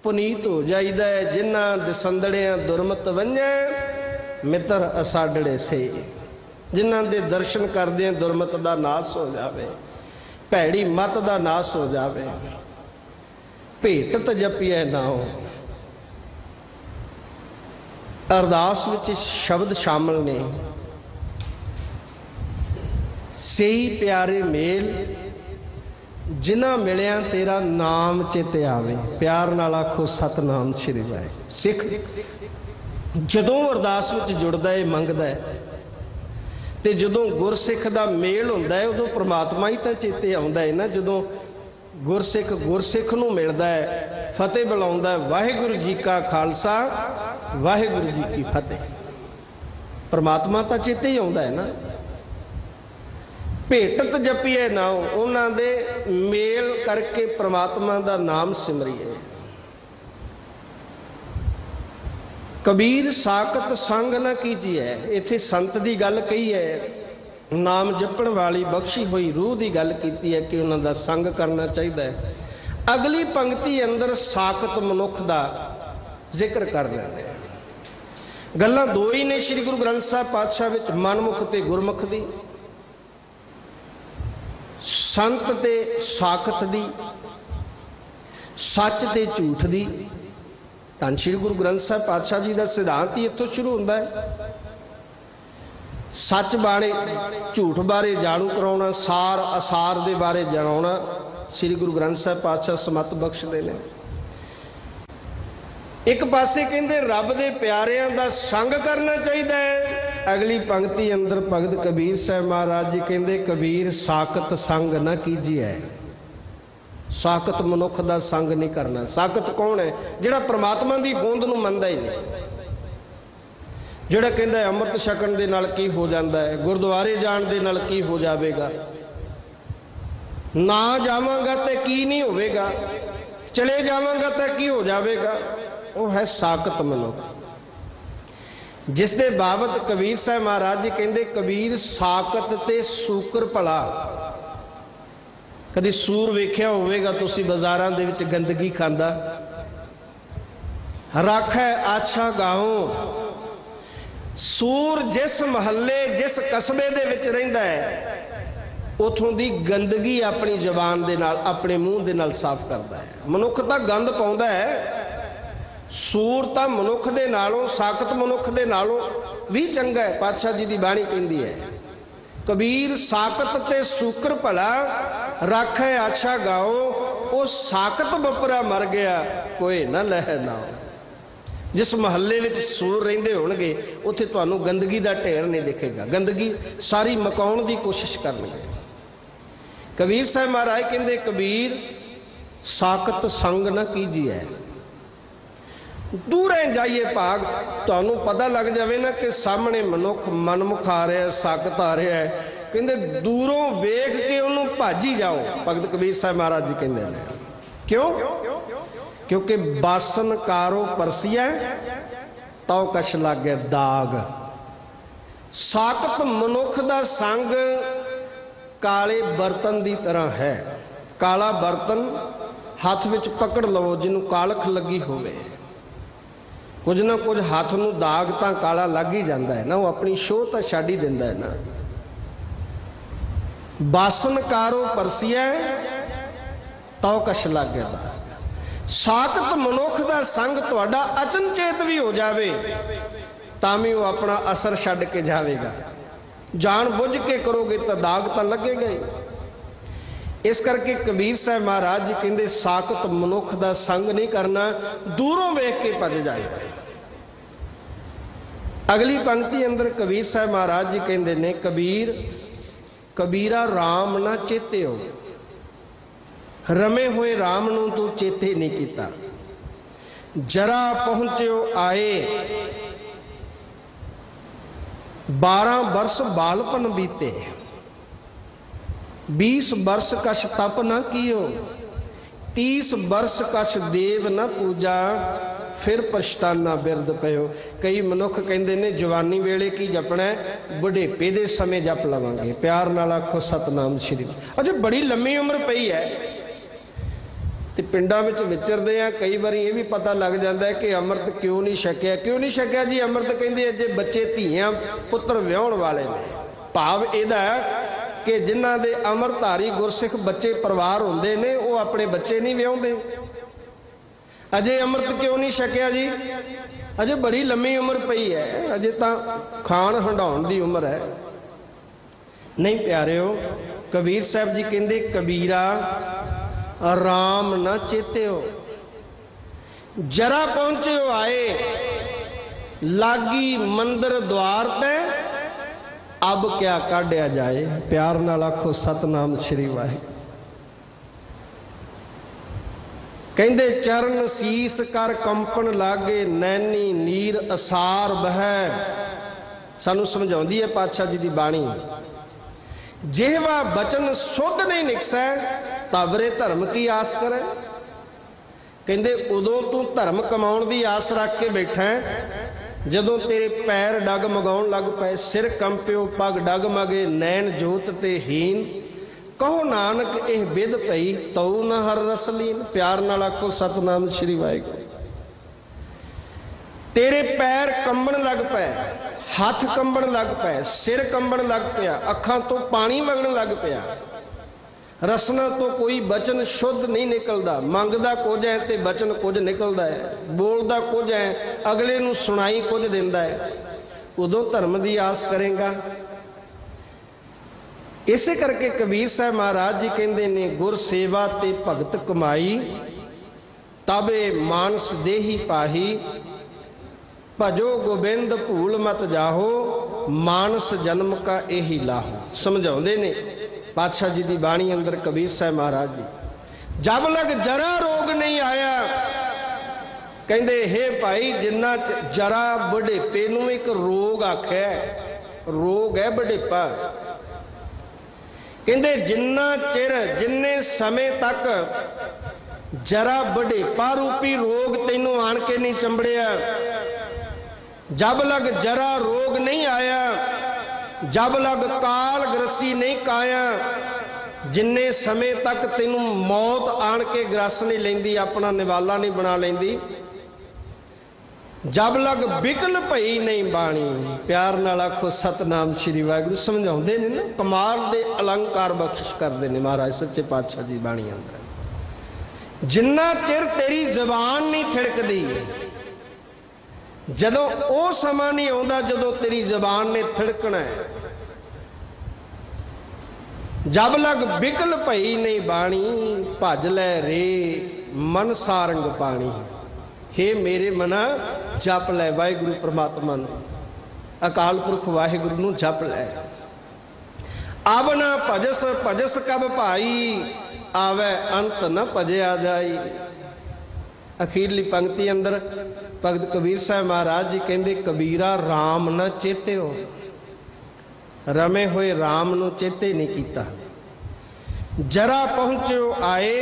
पुनीत हो जाइदा है। जिन्हां दसंदड़ियां दुरमत वंझे मित्र असाडड़े से, जिन्हां दे दर्शन करदे दुरमत दा नाश हो जावे, भैड़ी मत दा नाश हो जावे। भेटत जपिए नाओ, अरदास विच शब्द शामिल ने, सही प्यारे मेल जिन्हां मिलिया तेरा नाम चेते आवे। प्यार नाल आखो सतनाम श्री वाहिगुरू। सिख जदों अरदास विच जुड़दा है, मंगदा है, ते जदों गुरसिख दा मेल हुंदा है उदों परमात्मा ही तां चेते आउंदा है ना। जदों गुरसिख गुरसिख नूं मिलदा है, फतेह बुलाउंदा है, वाहिगुरू जी का खालसा वाहिगुरू जी की फतेह, परमात्मा तां चेते ही आउंदा है ना। भेटत जपीए नाओ, उन्हां दे मेल करके परमात्मा दा नाम सिमरिए। कबीर साकत संग न कीजिए, इत्थे संत दी गल कही है। नाम जपण वाली बख्शी हुई रूह की गल की है कि उन्हां दा संग करना चाहिए। अगली पंक्ति अंदर साकत मनुख दा जिक्र कर लेंगे। गल्लां दो ही ने श्री गुरु ग्रंथ साहिब पातशाह विच, मनमुख ते गुरमुख दी, संत ते साकत दी, सच ते झूठ दी। धन श्री गुरु ग्रंथ साहिब पातशाह जी का सिद्धांत ही इत्थों शुरू होता है। सच बारे झूठ बारे जाणू कराउणा, सार असार दे बारे जणाउणा, श्री गुरु ग्रंथ साहिब पातशाह समत बख्शदे ने। एक पासे कहते रब दे प्यारियां दा संग करना चाहिए। अगली पंक्ति अंदर भगत कबीर साहब महाराज जी कहते कबीर साकत संग न कीजिए। साकत मनुख दा संग नहीं करना। साकत कौन है? जिहड़ा परमात्मा की होंद नूं मनदा ही नहीं, जिहड़ा कहंदा अमृत छकण दे नाल की हो जाता है, गुरुद्वारे जाण दे नाल की हो जाएगा, ना जावांगा ते की नहीं होवेगा, चले जावांगा तो की हो जाएगा। वह है साकत मनुख। जिस दे बाबत कबीर साहब महाराज जी कहते कबीर साकत ते सूकर भला। कभी सूर वेख्या होवेगा तुसी बाजारां दे विच गंदगी खांदा, राखै आछा गाओ। सूर जिस महल्ले जिस कस्बे दे विच रहिंदा है उथों दी गंदगी अपनी जबान दे नाल अपने मूँह दे नाल साफ करता है। मनुख तां गंद पाउंदा है, सूर तां मनुख दे नालों साकत मनुख दे नालों भी चंगा है। पातशाह जी दी बाणी कहंदी है कबीर साकत ते सूकर भला राखे आछा गाओ, वो साकत बपरा मर गया कोई ना लह नाओ। जिस महल्ले में सूर रहिंदे होणगे उत्थे तुहानूं गंदगी दा ढेर नहीं दिखेगा, गंदगी सारी मकाउण दी कोशिश करनगे। कबीर साहब महाराज कहंदे कबीर साकत संग न कीजिए, दूर जाइए भाग, तुहानूं पता लग जाए ना कि सामने मनुख मनमुख आ रहा है, साकत आ रहा है, कहंदे दूरों वेख के उन्होंने भाजी जाओ। भगत कबीर साहब महाराज जी कहंदे ने क्यों? क्योंकि बासन कारो परसिया तो कछ लागे दाग। साकत मनुख दा संग काले बर्तन की तरह है। काला बर्तन हाथ विच पकड़ लवो जिन्हों कालख लगी होवे, कुछ ना कुछ हाथ नूं दाग तां काला लग ही जाता है ना, वो अपनी शोह तो छड्ड ही दिंदा है ना। बासन कारो परसिया तो कछ लागे दाग। साकत मनुख दा संग तुहाडा अचनचेत भी हो जावे तां भी वो अपना असर छड्ड के जावेगा। जान बुझ के करोगे तो दाग तो लगेगा ही। इस करके कबीर साहब महाराज जी कहते साकत मनुख दा संग नहीं करना, दूरों वेख के भज जाएगा। अगली पंक्ति अंदर कबीर साहब महाराज जी कहते ने कबीर कबीरा राम ना चेते हो, रमे हुए राम नूं तू चेते नहीं किता। जरा पहुंचो आए 12 वर्ष बालपन बीते, 20 वर्ष कछ तप न कियो, 30 वर्ष कछ देव न पूजा, फिर पछताना बिरद पयो। कई मनुख कहते ने जवानी वेले की जपना है, बुढ़ेपे दे समय जप लवांगे। प्यार नाल आखो सतनाम श्री। अजे बड़ी लंबी उम्र पई है ते पिंडां विच विचरदे आ, कई बार ये भी पता लग जाता है कि अमृत क्यों नहीं छकिया। क्यों नहीं छकिया जी? अमृत कहते अजे बच्चे धीआं पुत्र विआउण वाले ने। भाव इहदा कि जिन्हां दे अमरधारी गुरसिख बच्चे परिवार हुंदे ने वो अपने बच्चे नहीं विआउंदे। अजे अमृत क्यों नहीं छकिया जी? अजे बड़ी लंबी उम्र पई है, अजे तां खाण हंडाउण दी उम्र है। नहीं प्यारिओ, कबीर साहब जी कहंदे कबीरा राम न चेते हो, जरा पहुंचे हो आए, लागी मंदिर द्वार पे, अब क्या काढ़िया जाए। प्यार नाल आखो सतनाम श्री वाहिगुरू। कहंदे चरण सीस कर कंपन लागे, नैनी नीर असार बह। सानू समझाउंदी है पातशाह जी की बाणी, जेहवा बचन सुध नहीं निकसै तबरे धर्म की आस करे। कहंदे उदों तू धर्म कमाउण दी आस रख के बैठा है जदों तेरे पैर डगमगाउण लग पए, सिर कंपिओ पग डगमगे, नैन जोत ते हीन, कहो नानक एह बिद पई तऊ न हर रसलीन। प्यार नाल आखो सतनाम श्री वाहिगुरू। तेरे पैर कंबण लग पे, हाथ कंबण लग पे, सिर कंबण लग पिया, अखां तो पानी वगण लग पिया, रसना तो कोई बचन शुद्ध नहीं निकलता। मंगदा कुछ है ते बचन कुछ निकलता है, बोलदा कुछ है अगले नूं सुनाई कुछ दिंदा है। उदों धर्म की आस करेगा। इसे करके कबीर साहब महाराज जी कहते ने गुर सेवा ते भगत कमाई, तबे मानस देही पाही, भजो गोबिंद भूल मत जाहो, मानस जन्म का यही लाहो। समझाउंदे ने पातशाह जी की बाणी अंदर कबीर साहब महाराज जी, जब लग जरा रोग नहीं आया, कहंदे हे भाई जिन्ना जरा बुढ़ेपे नूं एक रोग आख्या, रोग है बुढ़ेपा। कहंदे जिन्ना चिर जिन्ने समय तक जरा बुढ़ेपा रूपी रोग तैनूं आण के नहीं चंबड़िया, जब लग जरा रोग नहीं आया, जब लग काल ग्रसी नहीं काया, जिन्ने समय तक तेनू मौत आण के ग्रस नहीं लेंदी, अपना निवाला नहीं बना लेंदी, जब लग बिकल भई नहीं बाणी। प्यार नाल आखो सतनाम श्री वाहिगुरू। समझाउंदे ने ना, कमाल दे अलंकार बख्शिश करदे ने महाराज सच्चे पातशाह जी बाणी अंदर। जिन्ना चिर तेरी जबान नहीं थिड़कदी, जदों वो समा नहीं आउंदा जदों तेरी जबान ने थिड़कना है, जब लग बिकल भई नहीं बाणी, भज लै रे मन सारंग पाणी। हे मेरे मना जप लै वाहिगुरु परमात्मा नूं, अकाल पुरख वाहिगुरु नूं जप लै। अब ना भजस भजस कब भाई, आवे अंत न भजया जाई। अखीरली पंक्ति अंदर भगत कबीर साहब महाराज जी कहते, कबीरा राम न चेत्यो, रमे हुए राम नूं चेते नहीं कीता। जरा पहुंचो आए,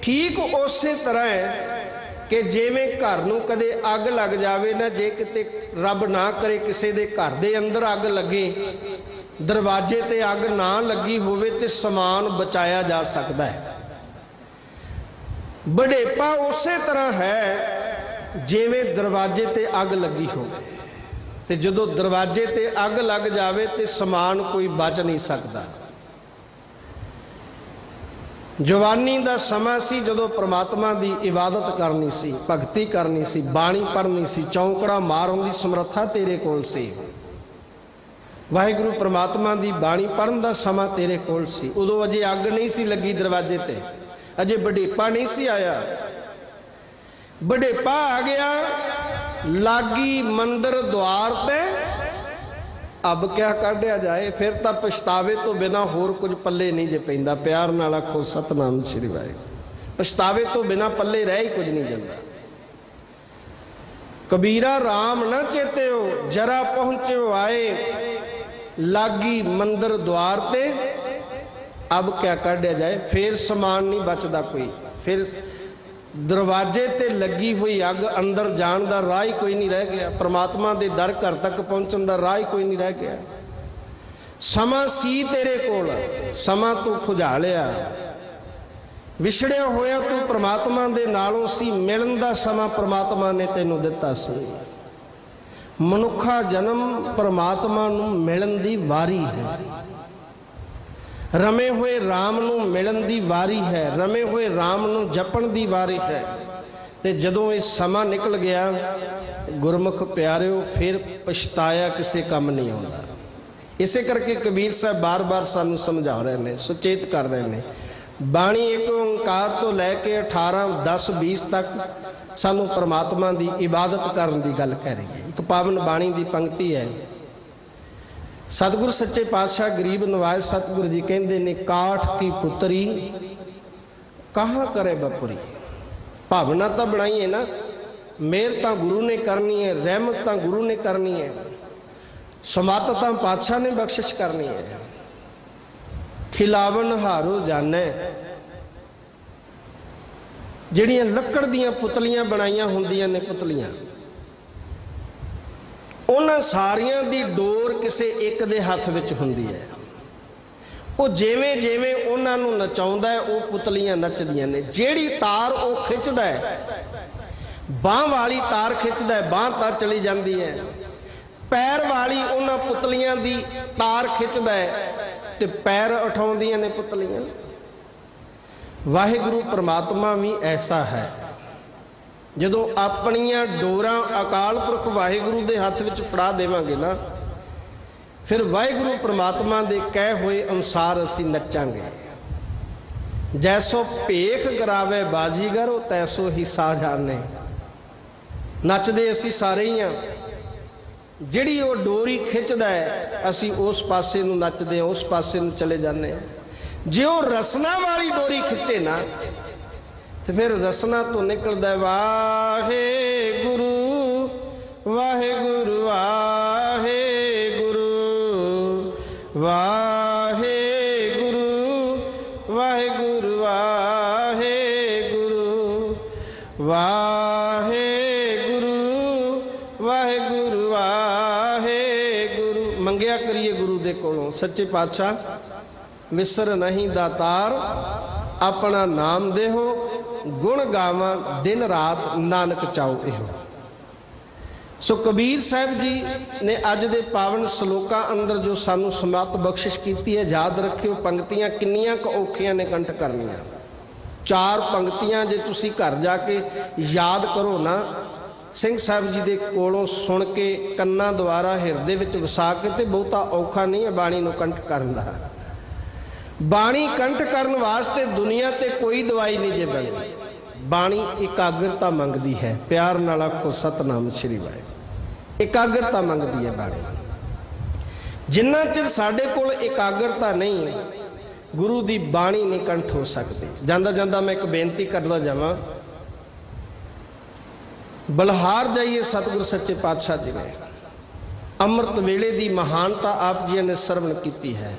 ठीक उस तरह है कि जिवें घर नूं कदे अग लग जावे ना, जे किते रब ना करे किसी दे घर दे अंदर अग लगे, दरवाजे ते अग ना लगी होवे ते समान बचाया जा सकता है। बड़ेपा उस तरह है जिवें दरवाजे ते अग लगी होवे, ते जदों दरवाजे ते अग लग जावे ते समान कोई बच नहीं सकता। जवानी का समा सी, जदों परमात्मा की इबादत करनी सी, भगती करनी सी, बाणी पढ़नी सी, चौंकड़ा मारन की समर्था तेरे कोल सी। वाहिगुरु परमात्मा की बाणी पढ़न का समा तेरे कोल सी। उदों अजे अग नहीं सी लगी दरवाजे ते, अजे बड़ेपा नहीं सी आया। बड़ेपा आ गया, लागी मंदिर द्वार ते, अब क्या काढ़िया जाए। फिर तो पछतावे तो बिना होर कुछ पल्ले नहीं जे पैंदा। प्यार नाल आखो सतनाम श्री वाहिगुरू। पछतावे तो बिना पल्ले रह ही कुछ नहीं जाता। कबीरा राम न चेत्यो, जरा पहुंचो आए, लागी मंदिर द्वार ते, अब क्या काढ़िया जाए। फिर समान नहीं बचदा कोई, फिर दरवाजे ते लगी हुई अग, अंदर जान का राह ही कोई नहीं रह गया। परमात्मा के दर घर तक पहुंचने का राह ही कोई नहीं रह गया। समा सी तेरे कोल, समा तू खुजा लिया। विछड़िया होया तू परमात्मा दे नालों सी, मिलन दा समा परमात्मा ने तैनू दिता सी। मनुखा जन्म परमात्मा नू मिलन दी वारी है, रमे हुए राम नू मिलन दी वारी है, रमे हुए राम नू जपण दी वारी है। ते जदों ये समा निकल गया गुरमुख प्यारिओ, फिर पछताया किसी काम नहीं आउंदा। इसे करके कबीर साहब बार बार सानू समझा रहे हैं, सुचेत कर रहे हैं। बाणी एक ओंकार तो लैके 18, 10, 20 तक सानू परमात्मा की इबादत करने की गल कह रही है। एक पावन बाणी की पंक्ति है, सतगुरु सच्चे पातशाह गरीब नवाज सतगुरु जी कहते ने, काठ की पुतरी कहाँ करे बपुरी। भावना तो बनाई है ना, मेहर तो गुरु ने करनी है, रहमत तो गुरु ने करनी है, समात तो पातशाह ने बख्शिश करनी है। खिलावन हारो जाने, जिहड़ियां लकड़ दियां पुतलियां बनाइया होंदियां ने, पुतलियां उन्हां सारियां दी डोर किसे एक दे हथ विच हुंदी है। वो जिवें जिवें उन्हां नूं नचाउंदा है, वो पुतलियां नचदियां ने। जिहड़ी तार वो खिंचदा है, बांह वाली तार खिंचदा है, बांह तार चली जाती है। पैर वाली उन्हां पुतलियां दी तार खिंचदा है ते पैर उठाउंदियां ने पुतलियां। वाहिगुरु परमात्मा भी ऐसा है, जदों अपनियां डोरां अकाल पुरख वाहिगुरु दे हथ विच फड़ा देवांगे ना, फिर वाहिगुरु परमात्मा दे कहे हुए अनुसार असीं नचांगे। जैसो भेख गरावे बाजीगर, तैसो ही सा जाने। नचदे असीं सारे ही हां, जिहड़ी वो डोरी खिंचदा है असीं उस पासे नूं नचदे हां, उस पासे नूं चले जाने हां। जे वो रसना वाली डोरी खिंचे ना, तो फिर रसना तो निकलदा वाहे गुरु वाहे गुरु वाहे गुरु वाहे गुरु वाहे गुरु वाहे गुरु वाहे गुरु वाहे गुरु वाहे गुरु। मंगिया करिए गुरु दे कोलों, सच्चे पातशाह विसर नहीं दातार, अपना नाम देहो, गुण गावा दिन रात नानक चाओ इहो। सो कबीर साहब जी ने अज दे पावन सलोकां अंदर जो सानू समात बख्शिश की है, याद रखियो पंक्तियां किन्नियां क औखियां ने कंठ करनियां। 4 पंक्तियां जे तुसी घर जाके याद करो ना, सिंह साहब जी दे कोलों सुन के कन्ना द्वारा हिरदे विच वसा के, ते बहुता औखा नहीं है बाणी नूं कंठ करन दा। बाणी कंठ करन वास्ते दुनिया ते कोई दवाई नहीं जे बनी। बाणी एकाग्रता मंगदी है। प्यार नाल आखो सतनाम श्री वाहिगुरू। एकाग्रता मंगदी है बाणी। जिन्ना चिर साडे कोल एकाग्रता नहीं, गुरु दी बाणी नहीं कंठ हो सकती। जांदा जांदा मैं एक बेनती करदा जावां, बलहार जाइए सतगुरु सच्चे पातशाह जी ने अमृत वेले दी महानता आप जी ने सरवण की है।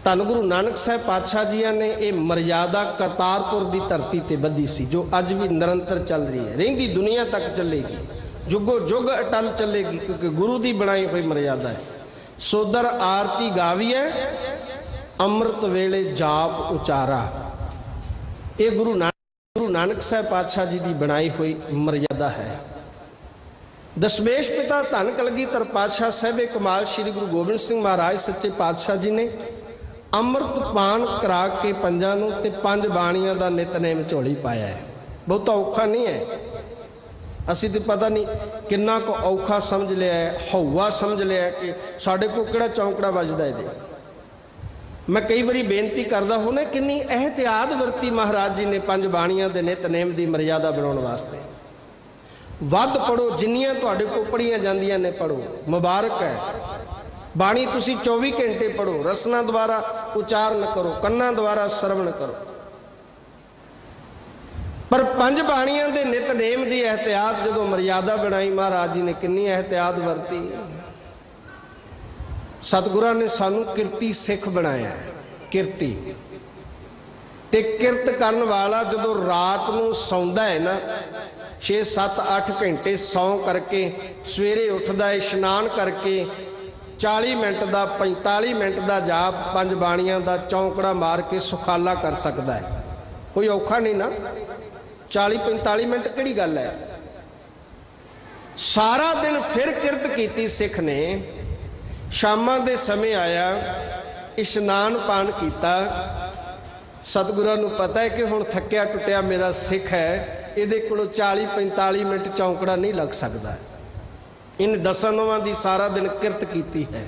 धन गुरु नानक साहब पातशाह जी ने यह मर्यादा करतारपुर की धरती ते बधी सी, जो अज भी निरंतर चल रही है, रहिंदी दुनिया तक चलेगी, जुगो जुग अटल चलेगी, क्योंकि गुरु की बनाई हुई मर्यादा है। सोदर आरती गावीए अमृत वेले जाप उचारा, ये गुरु नानक साहब पातशाह जी की बनाई हुई मर्यादा है। दशमेश पिता धन कलगीधर पातशाह साहब कमाल श्री गुरु गोबिंद सिंह महाराज सच्चे पातशाह जी ने अमृत पान करा के पंजां नूं ते 5 बाणियां दा नितनेम झोली पाया है। बहुता औखा नहीं है, असी तो पता नहीं किन्ना को औखा समझ लिया है, हौवा समझ लिया है कि साढ़े को किहड़ा चौंकड़ा वजदा है। मैं कई बारी बेनती करदा होना किन्नी एहतियात वरती महाराज जी ने 5 बाणियां दे नितनेम की मर्यादा बनाउण वास्ते। वध पढ़ो, जिन्नियां तुहाडे कोल पढ़ियां जांदियां ने पढ़ो, मुबारक है। बाणी तुसी 24 घंटे पढ़ो, रसना द्वारा उचारण करो, कन्ना द्वारा श्रवण करो, पर 5 बाणियां दे नितनेम की एहतियात जदों मर्यादा बनाई महाराज जी ने किन्नी एहतियात वरती। सतगुरां ने सानू किरती सिख बनाया। किरती ते किरत करन वाला जदों रात नूं सौंदा है ना, 6, 7, 8 घंटे सौ करके सवेरे उठदा है, इशनान करके 40 मिनट का 45 मिनट का जाप 5 बाणियां का चौंकड़ा मार के सुखाला कर सकता है। कोई औखा नहीं ना, 40-45 मिनट किहड़ी गल है। सारा दिन फिर किरत कीती सिख ने। शामां दे समय आया, इशनान पान किया। सतगुरां नूं पता है कि हुण थक्या टुटिया मेरा सिख है, ये को 40-45 मिनट चौंकड़ा नहीं लग सकता। इन 10 नौवां की सारा दिन किरत की है।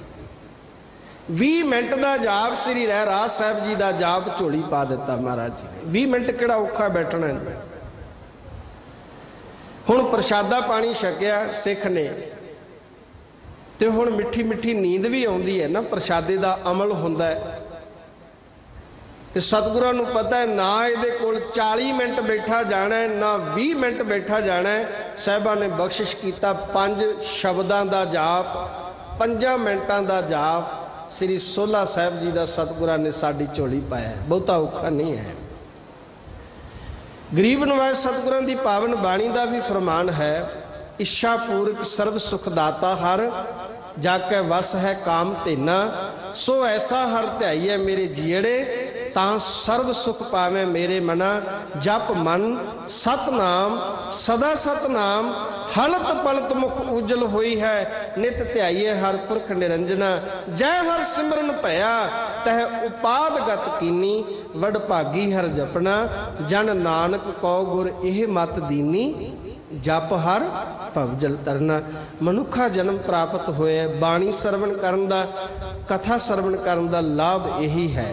20 मिनट का जाप श्री रहराज साहब जी का जाप झोली पा दिता महाराज जी ने। 20 मिनट किहड़ा औखा बैठना है। हुण प्रशादा पानी छकिया सिख ने, तो हुण मिठी मिठी नींद भी आउंदी है ना, प्रशादे का अमल हुंदा है। ते सतगुरां नूं पता है ना इहदे कोल 40 मिनट बैठा जाना है, ना 20 मिनट बैठा जाना है। साहिबा ने बख्शिश किया 5 शब्दां दा जाप, 5 मिनटां दा जाप श्री सोला साहब जी का सतगुरां ने साडी झोली पाया। बहुता औखा नहीं है। गरीब नवाज सतगुरां दी पावन बाणी का भी फरमान है, इच्छा पूरक सर्व सुखदाता हर, जाके वस है काम तेना, सो ऐसा हर ध्याईए मेरे जीड़े, तां सर्व सुख पावे मेरे मना। जप मन सतनाम सदा सतनाम, हलत पलत मुख उजल हुई है, नित ध्याईए हर पुरख निरंजना। जय हर सिमरन भया तह उपादगत कीनी, वड भागी हर जपना, जन नानक कौ गुर एह मत दीनी, जप हर भवजल तरना। मनुखा जन्म प्राप्त होया बाणी सरवण करन दा, कथा सरवण करन दा लाभ यही है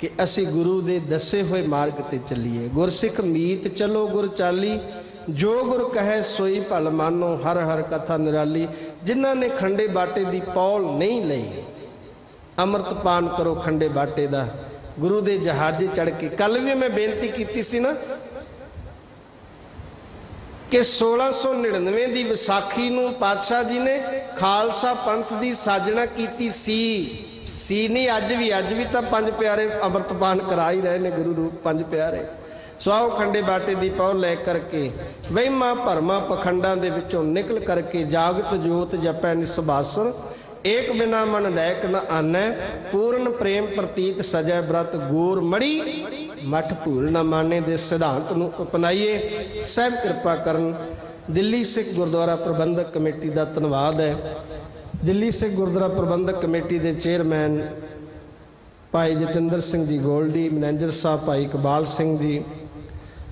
कि असी गुरु दे दसे हुए मार्ग ते चलीए। गुरसिख मीत चलो गुर चाली, जो गुर कहे सोई भल मानो, हर हर कथा निराली। जिन्हां ने खंडे बाटे दी पौल नहीं लई, अमृत पान करो खंडे बाटे दा, गुरु दे जहाजे चढ़ के। कल भी मैं बेनती की सी ना कि 1699 की विसाखी नूं पातशाह जी ने खालसा पंथ की साजना की सी नहीं, अज भी तो 5 प्यारे अमृतपान करा ही रहे ने गुरु रूप 5 प्यारे। स्वाओ खंडे बाटे दी पौ लै करके, वहिमा भरमा पखंडा दे विचों निकल करके, जागत जोत जपै निसबासन, एक बिना मन लैक न आनै, पूर्ण प्रेम प्रतीत सजै व्रत, गोर मड़ी मठ भूल न माने दे सिद्धांत नूं अपनाइए। सहब कृपा करन। दिल्ली सिख गुरुद्वारा प्रबंधक कमेटी का धन्यवाद है। दिल्ली सिख गुरुद्वारा प्रबंधक कमेटी के चेयरमैन भाई जतिंदर सिंह जी गोल्डी, मैनेजर साहब भाई इकबाल सिंह जी,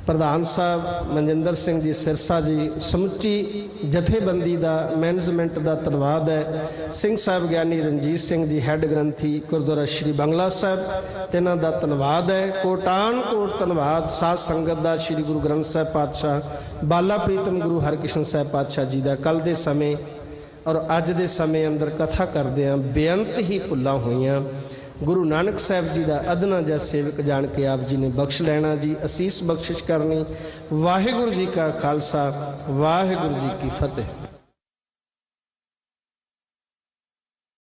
प्रधान साहब मनजिंदर सिंह जी सिरसा जी, समुची जथेबंदी का मैनेजमेंट का धन्यवाद है। सिंह साहब ज्ञानी रणजीत सिंह जी हैड ग्रंथी गुरुद्वारा श्री बंगला साहब, इन्हों का धन्यवाद है। कोटान कोट धन्यवाद साध संगत का श्री गुरु ग्रंथ साहब पातशाह बाला प्रीतम गुरु हरकृष्ण साहब पातशाह जी का कल के समय और अज के समय अंदर कथा करदे बेअंत ही भुल्लां होईयां। गुरु नानक साहब जी का अदना जा सेवक जान के आप जी ने बख्श लेना जी, असीस बख्शिश करनी। वाहिगुरु जी का खालसा, वाहिगुरु जी की फतेह।